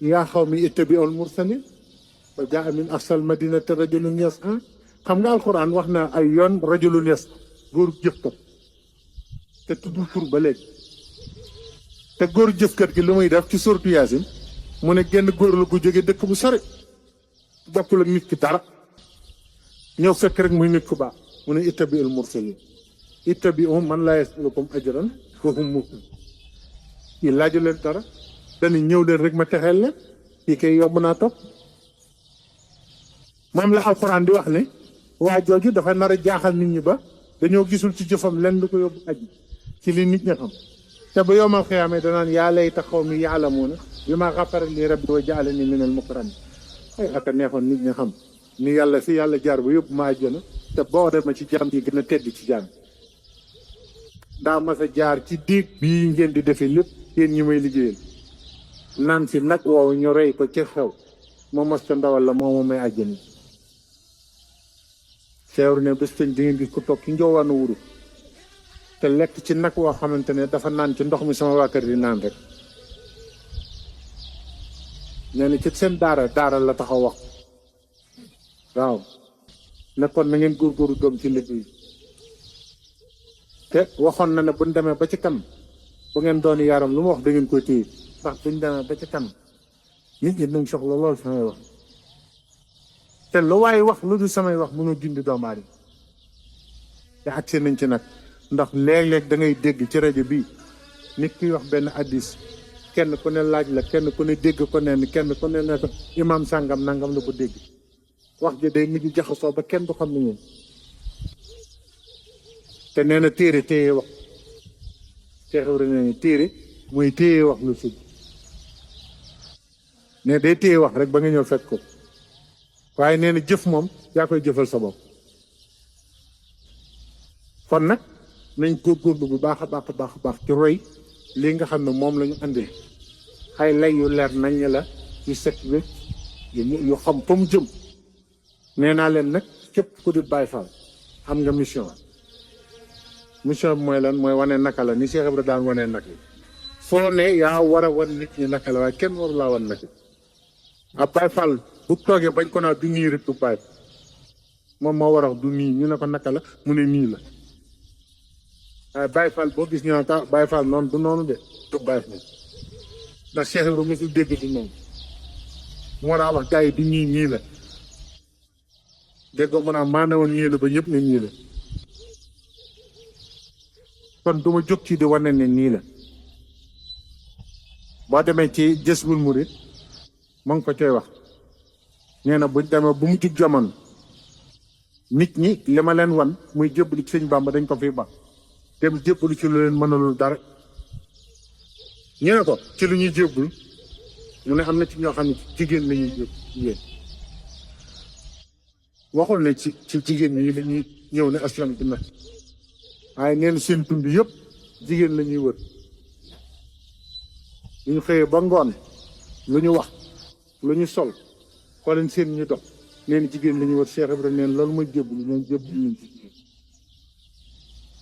yaa xawmi ittabi'ul mursalin wa jaa min aqsal madinati rajulun yas'a xam nga alxuraan wax na ay yoon rajulun yas'a góor jëfkat te tuddul tur ba léegi te góor jëfkat gi lu muy def ci surtu Yaasin mu ne genn góor la gu jóge dëkk bu sore bokkul ak nit ki dara ñëw fekk rek muy nit ku baax mu ne ittabi'ul mursalin ittabi'u man laa yas'alukum ajran wa hum muhtadun yi laaju leen dara dañu ñëw leen rek ma texeel leen kii kay yomb naa topp moom la alxuraan di wax ne waa jooju dafa nar a jaaxal nit ñi ba dañoo gisul ci jëfam lenn lu ko yóbbu aji ci li nit ñi xam te ba yowmal xiyaama danaan yaa layta qawmi ya'lamuuna bimaa ghafara li rabbi wa ja'alanii minal mukramiin ay aka neexoon nit ñi xam ni yàlla fi yàlla jaar ba yóbbu ma àjjana te boo ma ci jaam yi gën a tedd ci jaam daa mas a jaar ci déeg bii ngeen di defee lépp yéen ñi may liggéeyal naan si nag woowu ñu rey ko ci xew moo mos ta ndawal la moo may àjjana seewru ne bés tëñ di ngeen gis ko toog ci njoowaanu wuru te lekk ci nag woo xamante ne dafa naan ci ndox mi sama waa kër di naan rek nee na ci seen daara la taxaw wax waaw nekkoon na ngeen góorgóorlu doom ci liggéey te waxoon na ne buñ demee ba ci kanam bu ngeen doon yaram lu ma wax da ngeen koy téye ndax buñ demee ba ci kanam nit ñi nañ soxla lool samay wax te lu waaye wax lu dul samay wax mënoo dindi doomu aadama te agsi nañ ci nag ndax léeg-léeg da ngay dégg ci rajo bii nit kiy wax benn addis kenn ku ne laaj la kenn ku ne dégg ko ne kenn ku ne ne ko imaam sàngam nangam la ko dégg wax ji day mujj jaxasoo ba kenn du xam ne ñun te nee na téere téye wax teexew rek nee na téere mooy téye wax lu sud ne day téye wax rek ba nga ñëw fekk ko waaye nee na jëf moom yaa koy jëfal sa bopp kon nag nañ góorgóorlu bu baax a baax a baax a baax ci roy lii nga xam ne moom la ñu andee ay lay yu leer nañ la yu set bi yu xam fa mu jëm nee naa leen nag képp ku di Baay Faal am nga mission bi mooy lan mooy wane naka la ni Cheikh Ibra daan wane nag yi foo ne yaa war a wan nit ñi naka la waaye kenn waru laa wan nag yi ab Baay Faal bu toogee bañ ko naa du nii rek du Baay moom moo war a wax du nii ñu ne ko naka la mu ne nii la waaye Baay Faal boo gis ñu naan ka Baay Faal noonu du noonu de du Baay Faal ndax Cheikh Ibra mosul dégg du noonu moo daa wax gars yi du nii la dégg nga mën a maa ne woon nii la ba ñëpp ne nii la kon du ma jóg ci di wane ne nii la boo demee ci Jazbul Murid ma ngi ko coy wax nee na buñ demee bu mu jug jamono nit ñi li ma leen wan muy jébbalu ci sëñ Bàmba dañ ko fi ba dem jébbalu ci lu leen mënalul dara ñu ne ko ci lu ñuy jébbal mu ne am na ci ñoo xam ne jigéen la ñuy jigéen waxul ne ci jigéen ñi la ñuy ñëw ne aslam bi na waaye neen seen tund yëpp jigéen la ñuy wër lu ñu xëyee ba ngoon lu ñu wax lu ñu sol xooleen seen ñu dox neen jigéen la ñuy wër Cheikh Ibrahima neen loolu mooy jébbalu ñoom jébbalu ñu ci jigéen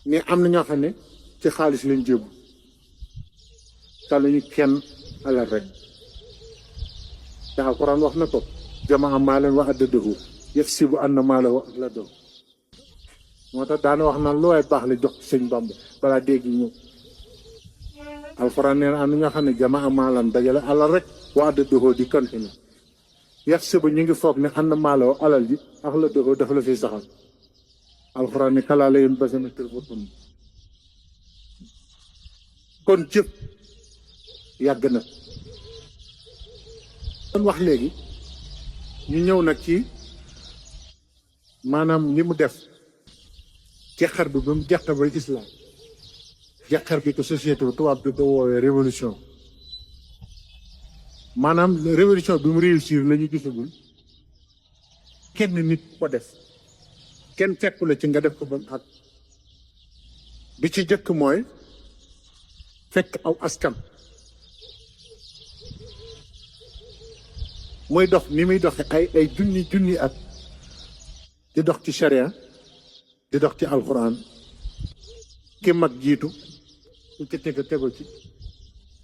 mais am na ñoo xam ne ci xaalis lañ jébbu te lu ñu kenn alal rek te Alxuraan wax na ko jamaa maalan wa addadahu yaxsibu anna maalahu axladahu moo tax daana wax naan lu waay baax la jox ci sëñ Bamba balaa dégg ñëw. alxuraan nee na am na ñoo xam ne jamaa maalan dajale alal rek waa de doxoo di continué yax sëba ñu ngi foog ne ànd maaloo alal ji ak la doxoo dafa la fiy saxal alxuraan ne kalaa la yéen basana tër ba tund kon jëf yàgg na kon wax léegi ñu ñëw nag ci maanaam li mu def jeexar bi ba mu jeexar ba islam jeexar bi ko société bi tubaab bi ko woowee révolution maanaam révolution bi mu réussir la ñu gisagul kenn nit ko def kenn fekku la ci nga def ko ba mu ak bi ci jëkk mooy fekk aw askan muy dox ni muy doxe ay junni at di dox ci sharia di dox ci alxuraan ki mag jiitu ku ci tegu ci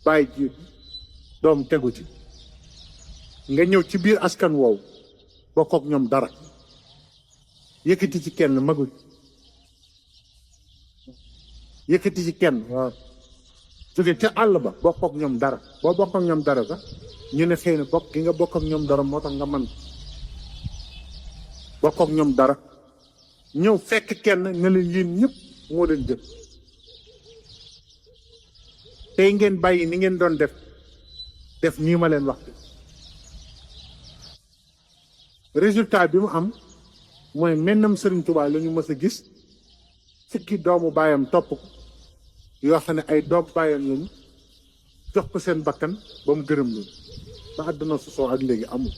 bàyyi jiitu doom tegu ci nga ñëw ci biir askan woowu bokk ak ñoom dara yëkkati ci kenn magul yëkkati ci kenn waaw jóge ca àll ba bokk ak ñoom dara boo bokk ak ñoom dara sax ñu ne xëy na bokk gi nga bokk ak ñoom dara moo tax nga man bokk ak ñoom dara ñëw fekk kenn nga leen yéen ñëpp moo leen jël tey ngeen bàyyi ni ngeen doon def nii ma leen wax résultat bi mu am mooy mennam Sëriñ Tuubaa la ñu mës a gis fukki doomu baayam topp ko yoo xam ne ay doom baayam lañu jox ko seen bakkan ba mu gërëm leen ba àdduna sosoo ak léegi amul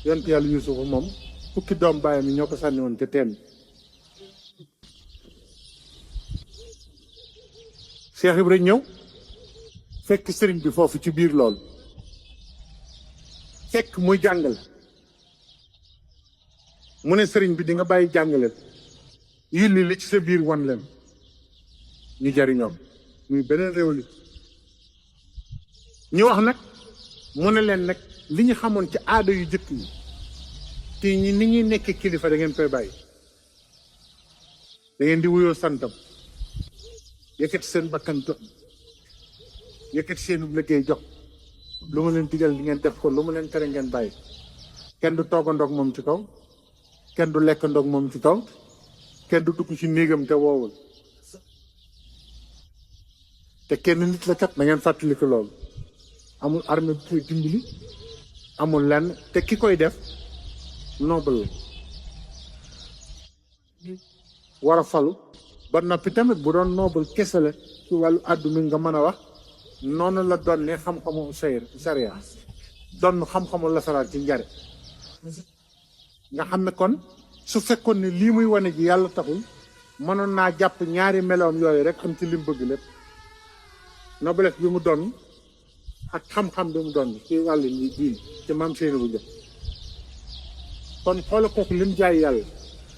yonent yàlla Yuusufa moom fukki doom baayam yi ñoo ko sànni woon ca teen Cheikh Ibrahima ñëw fekk sëriñ bi foofu ci biir loolu fekk muy jàngale mu ne sëriñ bi di nga bàyyi jàngale yulli li ci sa biir wan leen ñu jariñoo muy beneen réew li ñu wax nag mu ne leen nag li ñu xamoon ci aada yu jëkk yi te ñi ni ñuy nekk kilifa da ngeen koy bàyyi da ngeen di wuyoo santam yëkkati seen bakkan jox yëkkati seen liggéey jox lu mu leen digal di ngeen def ko lu mu leen tere ngeen bàyyi kenn du toogandoog moom ci kaw kenn du lekkandoog moom ci kaw kenn du dugg ci néegam te woowul te kenn nit la kat na ngeen fàttali ko loolu amul armée bu koy dimbali amul lenn te ki koy def noble la war a falu ba noppi tamit bu doon noble kese la ci wàllu àdduna nga mën a wax noonu la doon ne xam-xamu sariya doon xam-xamu lasaraat ci njare nga xam ne kon su fekkoon ne lii muy wane ji yàlla taxul mënoon naa jàpp ñaari meloom yooyu rek am ci lim bëgg lépp noblesse bi mu doon ak xam-xam bi mu doon ci wàllu ni diin ci maam Seydou bu njëkk kon xoola kooku lim jaay yàlla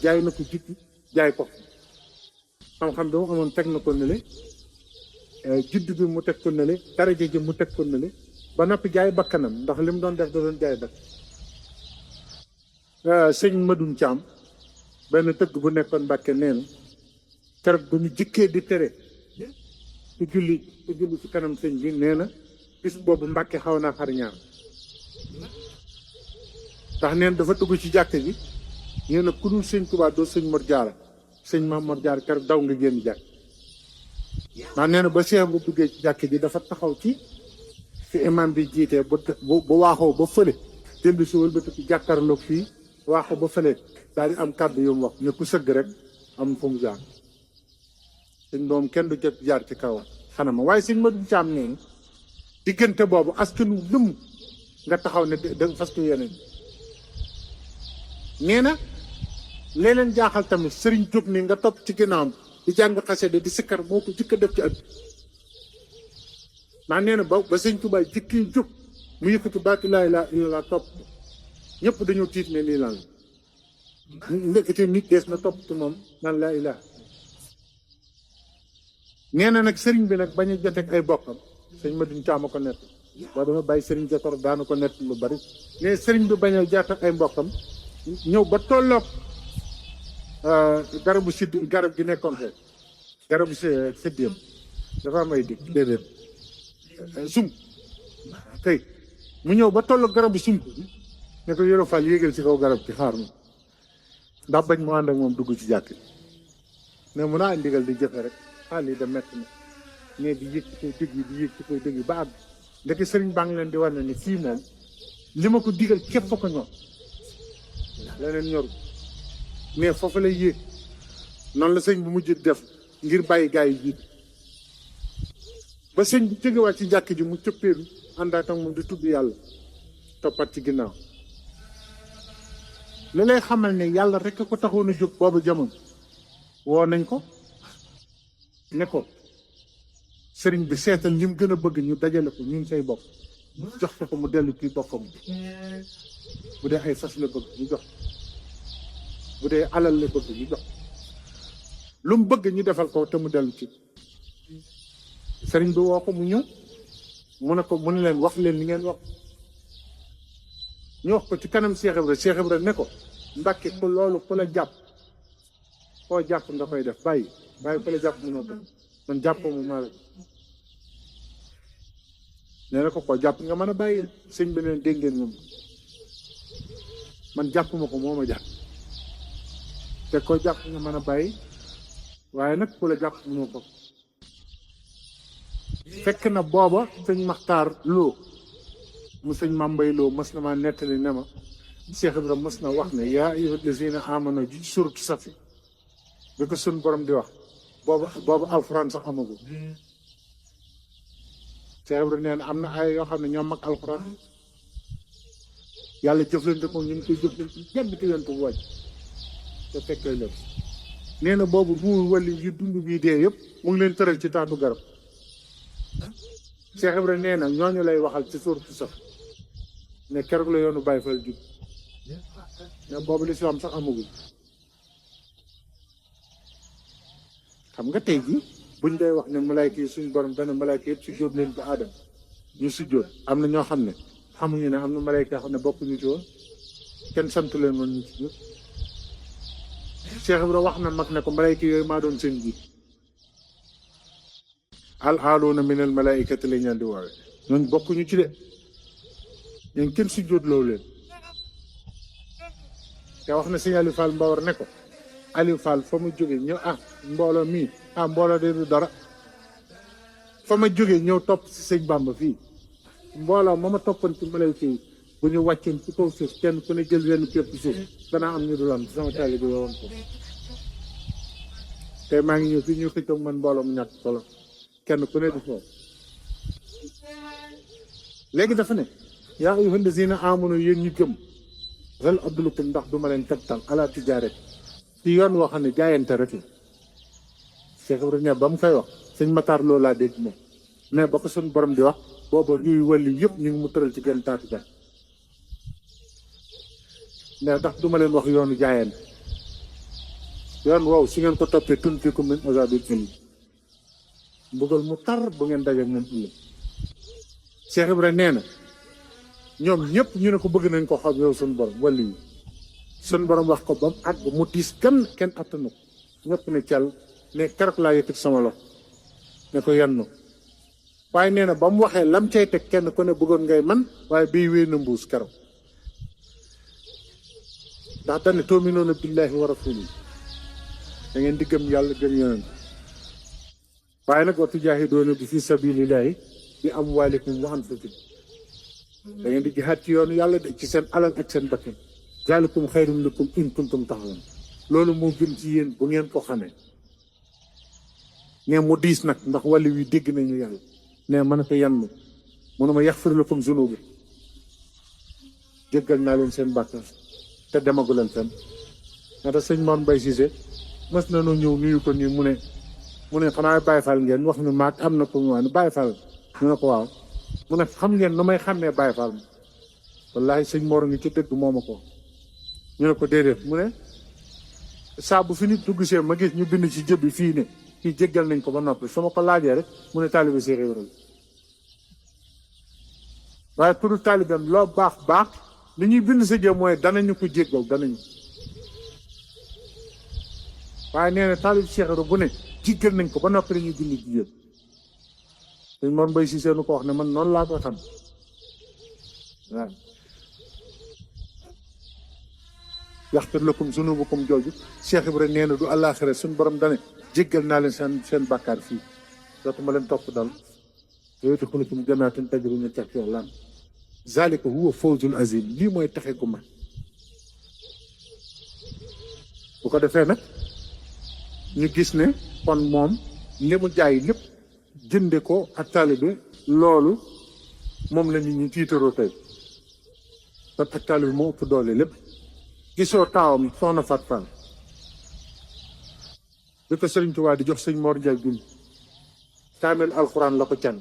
jaay na ko jikki jaay ko xam-xam bi mu amoon teg na ko nële judd bi mu teg ko nële daraja ji mu teg ko nële ba noppi jaay bakkanam ndax li mu doon def da doon jaay bakk sëñ Madoune Thiam benn tëgg bu nekkoon Mbàkke nee na keroog bu ñu jikkee di tere ku julli ci kanam sëñ bi nee na bis boobu Mbàkke xaw naa xar ñaar ndax neen dafa dugg ci jàkk ji nee na ku dul sëñ Tuubaa doo sëñ Mor Jaara sëñ Maam Mor Jaara keroog daw nga génn jàkk ndax nee na ba Seex bu duggee ci jàkk ji dafa taxaw ci fi imam bi jiitee ba waaxoo ba fële dellu si wëlbati ci jàkkaarloog fii waaxoo ba fële daal di am kàddu yu mu wax ne ku sëgg rek am fu mu jaar sëñ doom kenn du jot jaar ci kaw xanama waaye sëñ Madoune Thiam nee diggante boobu askanu lëm nga taxaw ne da fas ko yeneen nee na leen jaaxal tamit sëriñ jóg ni nga topp ci ginnaawam di jàng xasida di sikkar moo ko jëkk a def ci at ndax nee na ba sëñ Tuubaa jëkki jóg mu yëkkati baatu laa ilaaha illallaah topp ñëpp dañoo tiit ne lii lan la ndekete nit dees na topp ci moom naan laa ilaaha nee na nag sëriñ bi nag bañ a joteeg ay bokkam sëñ Madoune Thiam ko nett boo dama bàyyi sëriñ Jator daana ko nett lu bari ne sëriñ bi bañ a joteeg ay mbokkam ñëw ba tolloog garabu sidd garab gi nekkoon fee garabu séddéem dafa am ay dig déedéet sump kay mu ñëw ba tollu garabu sump bi ne ko Yoro Fall yéegal ci kaw garab gi xaar ma ndax bañ mu ànd ak moom dugg ci jàkk ne mun naa ndigal di jëfe rek lii da mett na mais di yëg ci koy dëgg yi di yëg ci koy dëgg yi ba àgg ndeke sëriñ baa ngi leen di wane ni fii moom li ma ko digal képp fa ko ñor leneen ñoru mais foofu lay yéeg noonu la sëñ bu mujj def ngir bàyyi gaa yi jiit ba sëñ bi jógewaat ci jàkk ji mu cëppeelu àndaat ak moom di tudd yàlla toppat ci ginnaaw li lay xamal ne yàlla rek ko taxoon a jóg boobu jamono woo nañ ko ne ko sëriñ bi seetal li mu gën a bëgg ñu dajale ko ñun say bopp jox ko mu dellu kii boppam bu dee ay fas la bëgg ñu jox bu dee alal la bëgg ñu jox lu mu bëgg ñu defal ko te mu dellu ci sëriñ bi woo ko mu ñëw mu ne ko mu ne leen wax leen li ngeen wax ñu wax ko ci kanam Cheikh Ibra ne ko Mbàkke ko loolu ku la jàpp koo jàpp nga koy def bàyyi ku la jàpp mënoo ko man jàppoo mu maa la nee na ko koo jàpp nga mën a bàyyi sëñ bi neen dégg ngeen moom man jàpp ma ko moo ma jàpp te koo jàpp nga mën a bàyyi waaye nag ku la jàpp mënoo ko fekk na booba sëñ Maxtaar Lo mu sëñ Mambay Lo mës na maa nettali ne ma Cheikh Ibrahima mës na wax ne yaa ayyuhal lazina amanu ji suratu safi bi ko sun borom di wax boobu alxuraan sax amagul Cheikh Ibrahima nee na am na ay yoo xam ne ñoom mag alxuraan yàlla jëflante ko ñu ngi koy jëflante genn ki leen ko wàcc te fekkee lépp nee na boobu bu wàlli yu dund bii dee yëpp mu ngi leen tëral ci taatu garab Cheikh Ibrahima nee na ñooñu lay waxal ci suratu sax ne keroog la yoonu Baay Faal jub ne boobu lislaam sax amagul xam nga tey jii buñ day wax ne malaayka yi suñ borom dana malaayka yëpp sujjóot leen ko aadama ñu sujjóot am na ñoo xam ne xamuñu ne am na malaayka yoo xam ne bokkuñu ci woon kenn santu leen woon ñu sujjóot Cheikh Ibrahima wax na mag ne ko malaayka yooyu maa doon seen jiit al aaluuna minal malaaykati lañ leen di woowe ñooñ bokkuñu ci de ñooñ kenn sujjóot loolu leen te wax na sëñ Aliou Fall Mbawar ne ko Aliou Fall fa ma jóge ñëw mbooloo mii mbooloo de du dara fa ma jóge ñëw topp si sëñ Bamba fii mbooloo ma toppan ci malayka yi bu ñu wàcceen ci kaw suuf kenn ku ne jël wenn képp suuf danaa am ñu dul am sama taali bi woon ko tey maa ngi ñëw fii ñu xëccoog man mbooloo mu ñàkk solo kenn ku ne di foofu léegi dafa ne yaa ayyuhal lazina amanu yéen ñu gëm hal adullukum ndax duma leen tegtal ala tijaarat ci yoon woo xam ne jaayante rek la Cheikh Ibrahima ba mu koy wax sëñ Matar Lo laa dégg moom mais ba ko suñ borom di wax booba ñuy wàlli yëpp ñu ngi mu tëral ci genn taatu gan mais ndax duma leen wax yoonu jaayante yoon woowu su ngeen ko toppee tunfikum min azabil alim mbugal mu tar bu ngeen dajeek moom ëllëg Cheikh Ibrahima nee na ñoom ñëpp ñu ne ko bëgg nañ ko xam yow suñu borom wàllu yi suñu borom wax ko ba mu àgg mu tiis kenn attanu ko ñëpp ne cal ne keroog laa yëkkati sama loxo ne ko yannu waaye nee na ba mu waxee lam cay teg kenn ku ne bëggoon ngay man waaye bii wéy na mbuus keroog ndax dañ ne tu'minuuna billaahi wa rasuulihi da ngeen di gëm yàlla gëm yonent waaye nag wa tujaahiduuna bi fii sabiilillaahi bi amwaalikum wa anfusikum da ngeen di jihaad ci yoonu yàlla de ci seen alal ak seen bakkan zaalikum xayrun lakum in kuntum ta'lamuun loolu moo gën ci yéen bu ngeen ko xamee ne mu diis nag ndax wàllu wi dégg nañu yàlla ne mën na ko yann mu ne ma yaxfir lakum zunuubi jéggal naa leen seen bàkkaar te demagu leen fenn nga tax sëñ Mor Mbaye Cissé mas na noo ñëw nuyu ko nii mu ne xanaa Baye Fall ngeen wax ne maag am na ko mu wax ne Baye Fall ñu ne ko waaw mu ne xam ngeen nu may xàmmee Baye Fall ma wallaahi sëñ Mor ngi ci dëgg moo ma ko ñu ne ko déedéet mu ne saa bu fi nit dugg see ma gis ñu bind ci jëbbi fii ne fii jéggal nañ ko ba noppi su ma ko laajee rek mu ne taalibe Cheikh Ibrahima waaye turu taalibeem loo baax li ñuy bind sa jë mooy danañu ko jéggal danañu waaye nee na taalib Cheikh Ibra bu ne jiggal nañ ko ba noppi dañuy julli jigéen dañ Mor Mbay si seenu ko wax ne man noonu laa ko xam waaw yaxfir lakum zunubukum jooju Cheikh Ibra nee na du àllaaxira suñu borom dane jéggal naa leen seen bàkkaar fii dootuma leen topp dal yudxilukum jannaatin tajrii min tahtihaa al-anhaar zaalika huwa fawzul aziim lii mooy taxe gu mag bu ko defee nag ñu gis ne kon moom li mu jaay lépp jënde ko ak taalibe loolu moom la nit ñi tiitaroo tey kon ak taalibe moo ëpp doole lépp gisoo taawam soxna Fat Fall bi ko Sëriñ Tuubaa di jox sëñ Mor Njaay julli kaamel alxuraan la ko can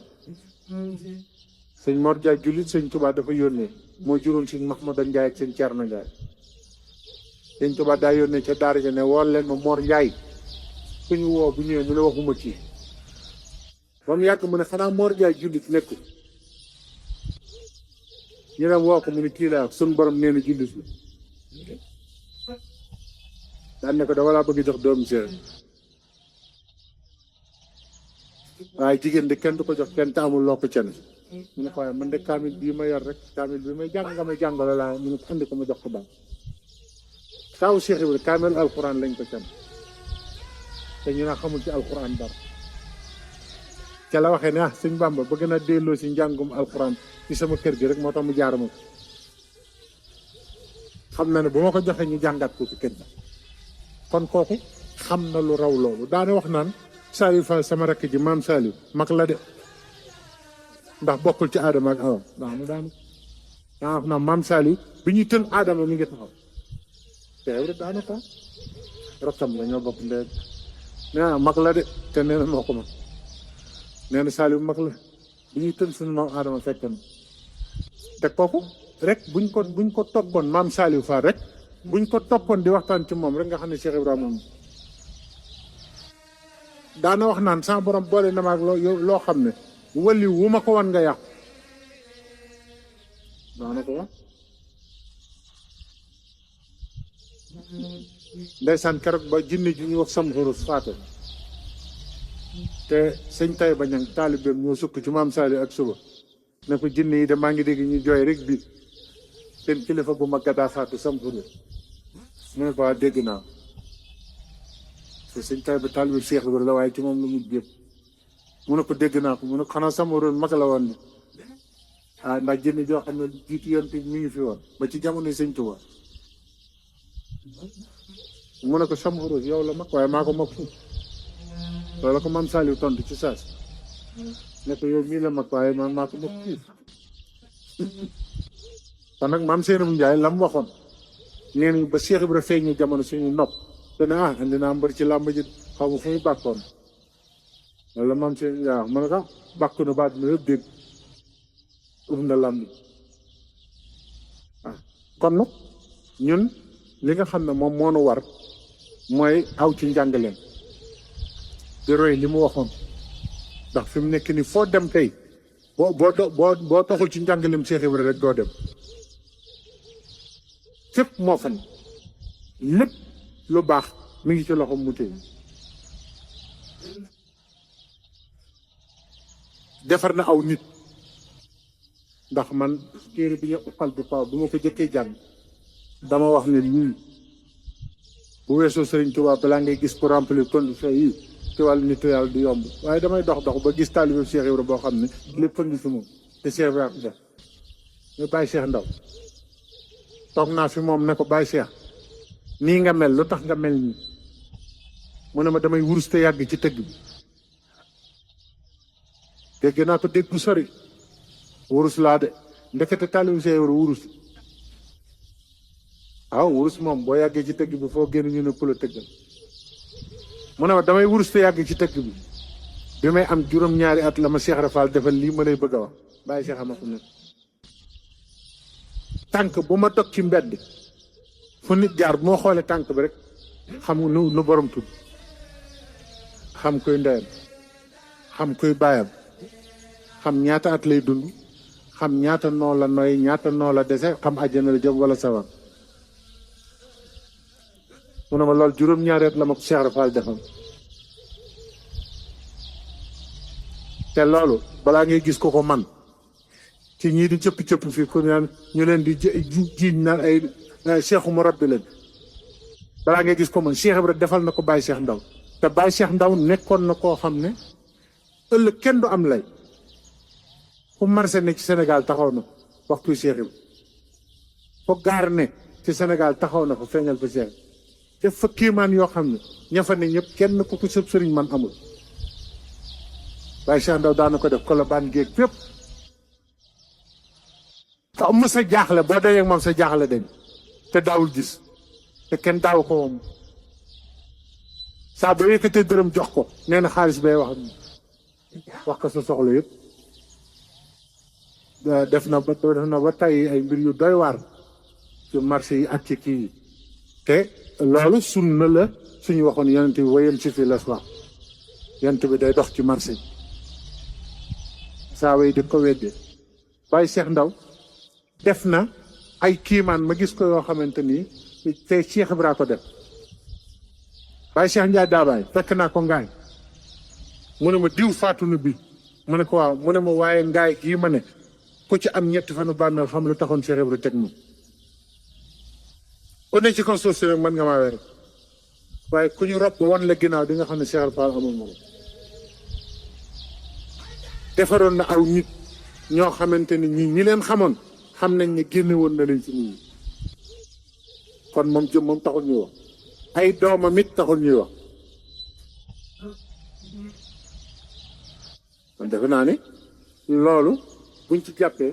sëñ Mor Njaay julli sëñ Tuubaa dafa yónnee moo juróom sëñ Mahmouda Njaay ak sëñ Cerno Njaay sëñ Tuubaa daa yónnee ca daara ja ne wool leen ma Mor Njaay ku ñu woo bu ñëwee mu ne waxuma kii ba mu yàgg mu ne xanaa Mor Njaay jullit nekkul ñu dem woo ko mu ne kii laa suñu borom nee na jullit la daan ne ko dama laa bëgg jox doomu séeréer waaye jigéen de kenn du ko jox kenn te amul loo ko cene mu ne ko waaye man de kaamil bii ma yor rek kaamil bi may jàng nga may jàngale laa mu ne ko andi ko ma jox ko baax taawu Cheikh Ibra kaamil alxuraan lañ ko cene te ñu naa xamul ci alxuraan dara ca la waxee ne sëñ Bàmba bëgg na delloo si njàngum alxuraan ci sama kër gi rek moo tax mu jaarama ko xam na ne bu ma ko joxee ñu jàngat ko ci kër gi kon kooku xam na lu raw loolu daane wax naan Saliou Fall sama rakk ji maam Saliou mag la de ndax bokkul ci aadama ak awa daanu wax naan maam Saliou bi ñuy tël aadama mi ngi taxaw teewre daana ko rakkam la ñoo bokk ndee nee na mag la de te nee na moo ko mag nee na Saliou mag la bi ñuy tël suñu maam aadama fekk na te kooku rek buñ ko toppoon maam Saliou Fall rek buñ ko toppoon di waxtaan ci moom rek nga xam ne Cheikh Ibrahima moom daana wax naan sama borom boole na ma ak loo xam ne wali wu ma ko wan nga yàqu daana ko wax ndeysaan keroog ba jinne ji ñuy wax sam xurus faate te sëñ tay ba ñang taalibeem ñoo sukk ci maam Saliou ak suba ne ko jinne yi de maa ngi dégg ñu jooy rek bi seen kilifa bu mag daa faatu sam xurus mu ne ko waa dégg naa te sëñ tay ba taalibe Cheikh Ibrahima la waaye ci moom la mujj yëpp mu ne ko dégg naa ko mu ne ko xanaa sama roon mag la woon ne ndax jinne joo xam ne jiitu yoon te mi ngi fi woon ba ci jamono sëñ Tuubaa mu ne ko sam xurus yow la mag waaye maa ko mag fu loolu la ko maam Saliou tontu ci saas ne ko yow mii la mag waaye man maa ko mag fii kon nag maam Seenum Njaay la mu waxoon nee nañ ba Cheikh Ibra feeñu jamono suñu nopp te ne andi naa mbër ci làmb ji xaw ma fu muy bàkkoon loolu la maam Seenum Njaay wax ma ne ko bàkk na baat bi yëpp dégg ub na làmb ji kon nag ñun li nga xam ne moom moo nu war mooy aw ci njàngaleem di roy li mu waxoon ndax fi mu nekk ni foo dem tey boo taxul ci njàngaleem Cheikh Ibra rek doo dem fépp moo fa ne lépp lu baax mi ngi ci loxo mu téye defar na aw nit ndax man téere bi ñu uqal bi paw bu ma ko jëkkee jàng dama wax ne lii bu weesoo Sëriñ Tuubaa balaa ngay gis pour remplir conditions yi ci wàllu nitu yàlla du yomb waaye damay dox ba gis taalibe Cheikh Ibra boo xam ne lépp a ngi fi moom te Cheikh Ibra ko def ñu bàyyi Cheikh Ndaw toog naa fi moom ne ko bàyyi Cheikh nii nga mel lu tax nga mel nii mu ne ma damay wurus te yàgg ci tëgg bi dégg naa ko dégg bu sori wurus laa de ndekete taalibe Cheikh Ibra wurus waaw wurus moom boo yàggee ci tëgg bi foo génn ñu ne ku la tëggal mu ne ma damay wurus te yàgg ci tëgg bi may am juróom-ñaari at la ma Cheikh Rafal defal lii ma lay bëgg a wax bàyyi Cheikh ama ko ne tànk bu ma dog ci mbedd fu nit jaar bu ma xoolee tànk bi rek xam nu borom tudd xam koy ndeyam xam koy baayam xam ñaata at lay dund xam ñaata noo la noy ñaata noo la dese xam àjjana la jëm wala sawar mu ne ma loolu juróom-ñaari at la ma ko Cheikh Ibra Fall defal te loolu balaa ngay gis ko ko man ci ñii di cëpp-cëpp fii ku naan ñu leen di jiiñ naan ay cheikhu mu rabbi leen balaa ngay gis ko man Cheikh Ibra defal na ko Baye Cheikh Ndaw te Baye Cheikh Ndaw nekkoon na koo xam ne ëllëg kenn du am lay fu marché ne ci Sénégal taxaw na waxtu Cheikh Ibra fo gaar ne ci Sénégal taxaw na fa feeñal fa Cheikh def fa kiimaan yoo xam ne ña fa ne ñëpp kenn ku ko sëb sëriñ man amul Baye Cheikh Ndaw daana ko def Colobane géeg fépp te am sa jaaxle boo dayee moom sa jaaxle dañ te daawul gis te kenn daaw ko moom saa ba yëkkatee dërëm jox ko nee na xaalis bay wax ko sa soxla yëpp def na ba tey ay mbir yu doy waar ci marché yi ak ci kii yi te loolu sunna la suñu waxoon yonent bi wayam si fi las wax yonent bi day dox ci marché saa way di ko weddee Baye Cheikh Ndaw def na ay kiimaan ma gis ko yoo xamante ni te Cheikh Ibra ko def Baye Cheikh Ndiaye daabaay fekk naa ko ngaay mu ne ma diw faatu na bi mu ne ko waaw mu ne ma waaye ngaay gii ma ne ku ci am ñetti fanu bàmmeel xam lu taxoon Cheikh Ibra teg ma ku ne ci kaw suuf si nag mën nga maa wér waaye ku ñu rob wan la ginnaaw di nga xam ne Cheikh Ibra Fall amul moom defaroon na aw nit ñoo xamante ni ñi leen xamoon xam nañ ne génne woon na leen ci nit ñi kon moom jëm moom taxul ñuy wax ay doomam it taxul ñuy wax kon defe naa ne loolu buñ ci jàppee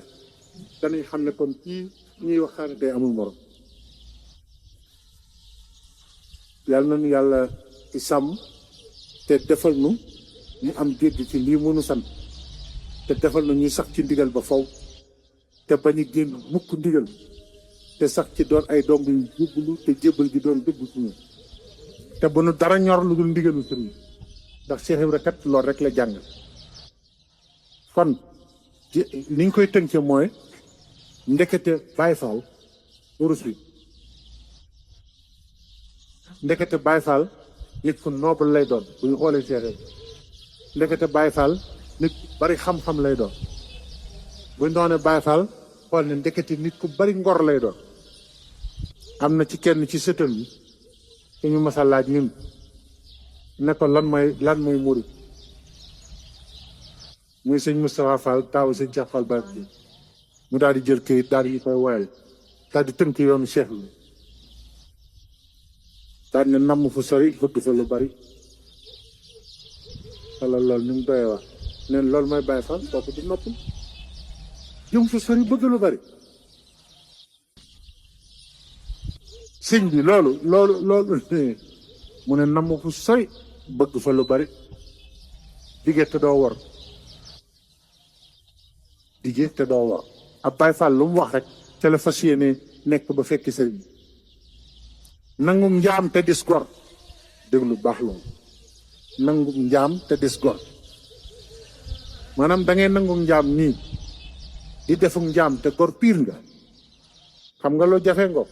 danañ xam ne kon kii ñuy waxtaane tey amul morom yàlla nañu yàlla ci sàmm te defal nu ñu am dégg ci lii mënu sant te defal na ñu sax ci ndigal ba faw te bañ a génn mukk ndigal te sax ci doon ay doom yu jébbalu te jébbal gi doon dëgg ci ñun te bu nu dara ñor lu dul ndigalu sëriñ ndax Cheikh Ibra kat loolu rek la jàng kon ni ñu koy tënkee mooy ndekete Baye Fall urus bi ndekete Baye Fall nit ku noble lay doon bu ñu xoolee Cheikh Ibra ndekete Baye Fall nit bari xam-xam lay doon buñ doonee Baye Fall xool ne ndekete nit ku bari ngor lay doon am na ci kenn ci sëtam yi te ñu mas a laaj ñun ne ko lan mooy murid muy sëñ Moustapha Fall taawu sëñ Cheikh Fall Baye bi mu daal di jël këyit daal di koy woyal daal di tënk yoonu Cheikh bi daal ne namm fu sori bëgg fa lu bari wala loolu ni mu doyee wax neen loolu mooy Baye Fall kooku du nopp jëm fu sori bëgg lu bari sëñ bi loolu mu ne namm fu sori bëgg fa lu bari digge te doo wor digge te doo wor ab Baye Fall lu mu wax rek te la fas yéene nekk ba fekki sëriñ bi nangum njaam te dis gor déglu baax loolu nangum njaam te dis gor maanaam da ngay nangum njaam nii di defum njaam te gor piir nga xam nga loo jafe ngo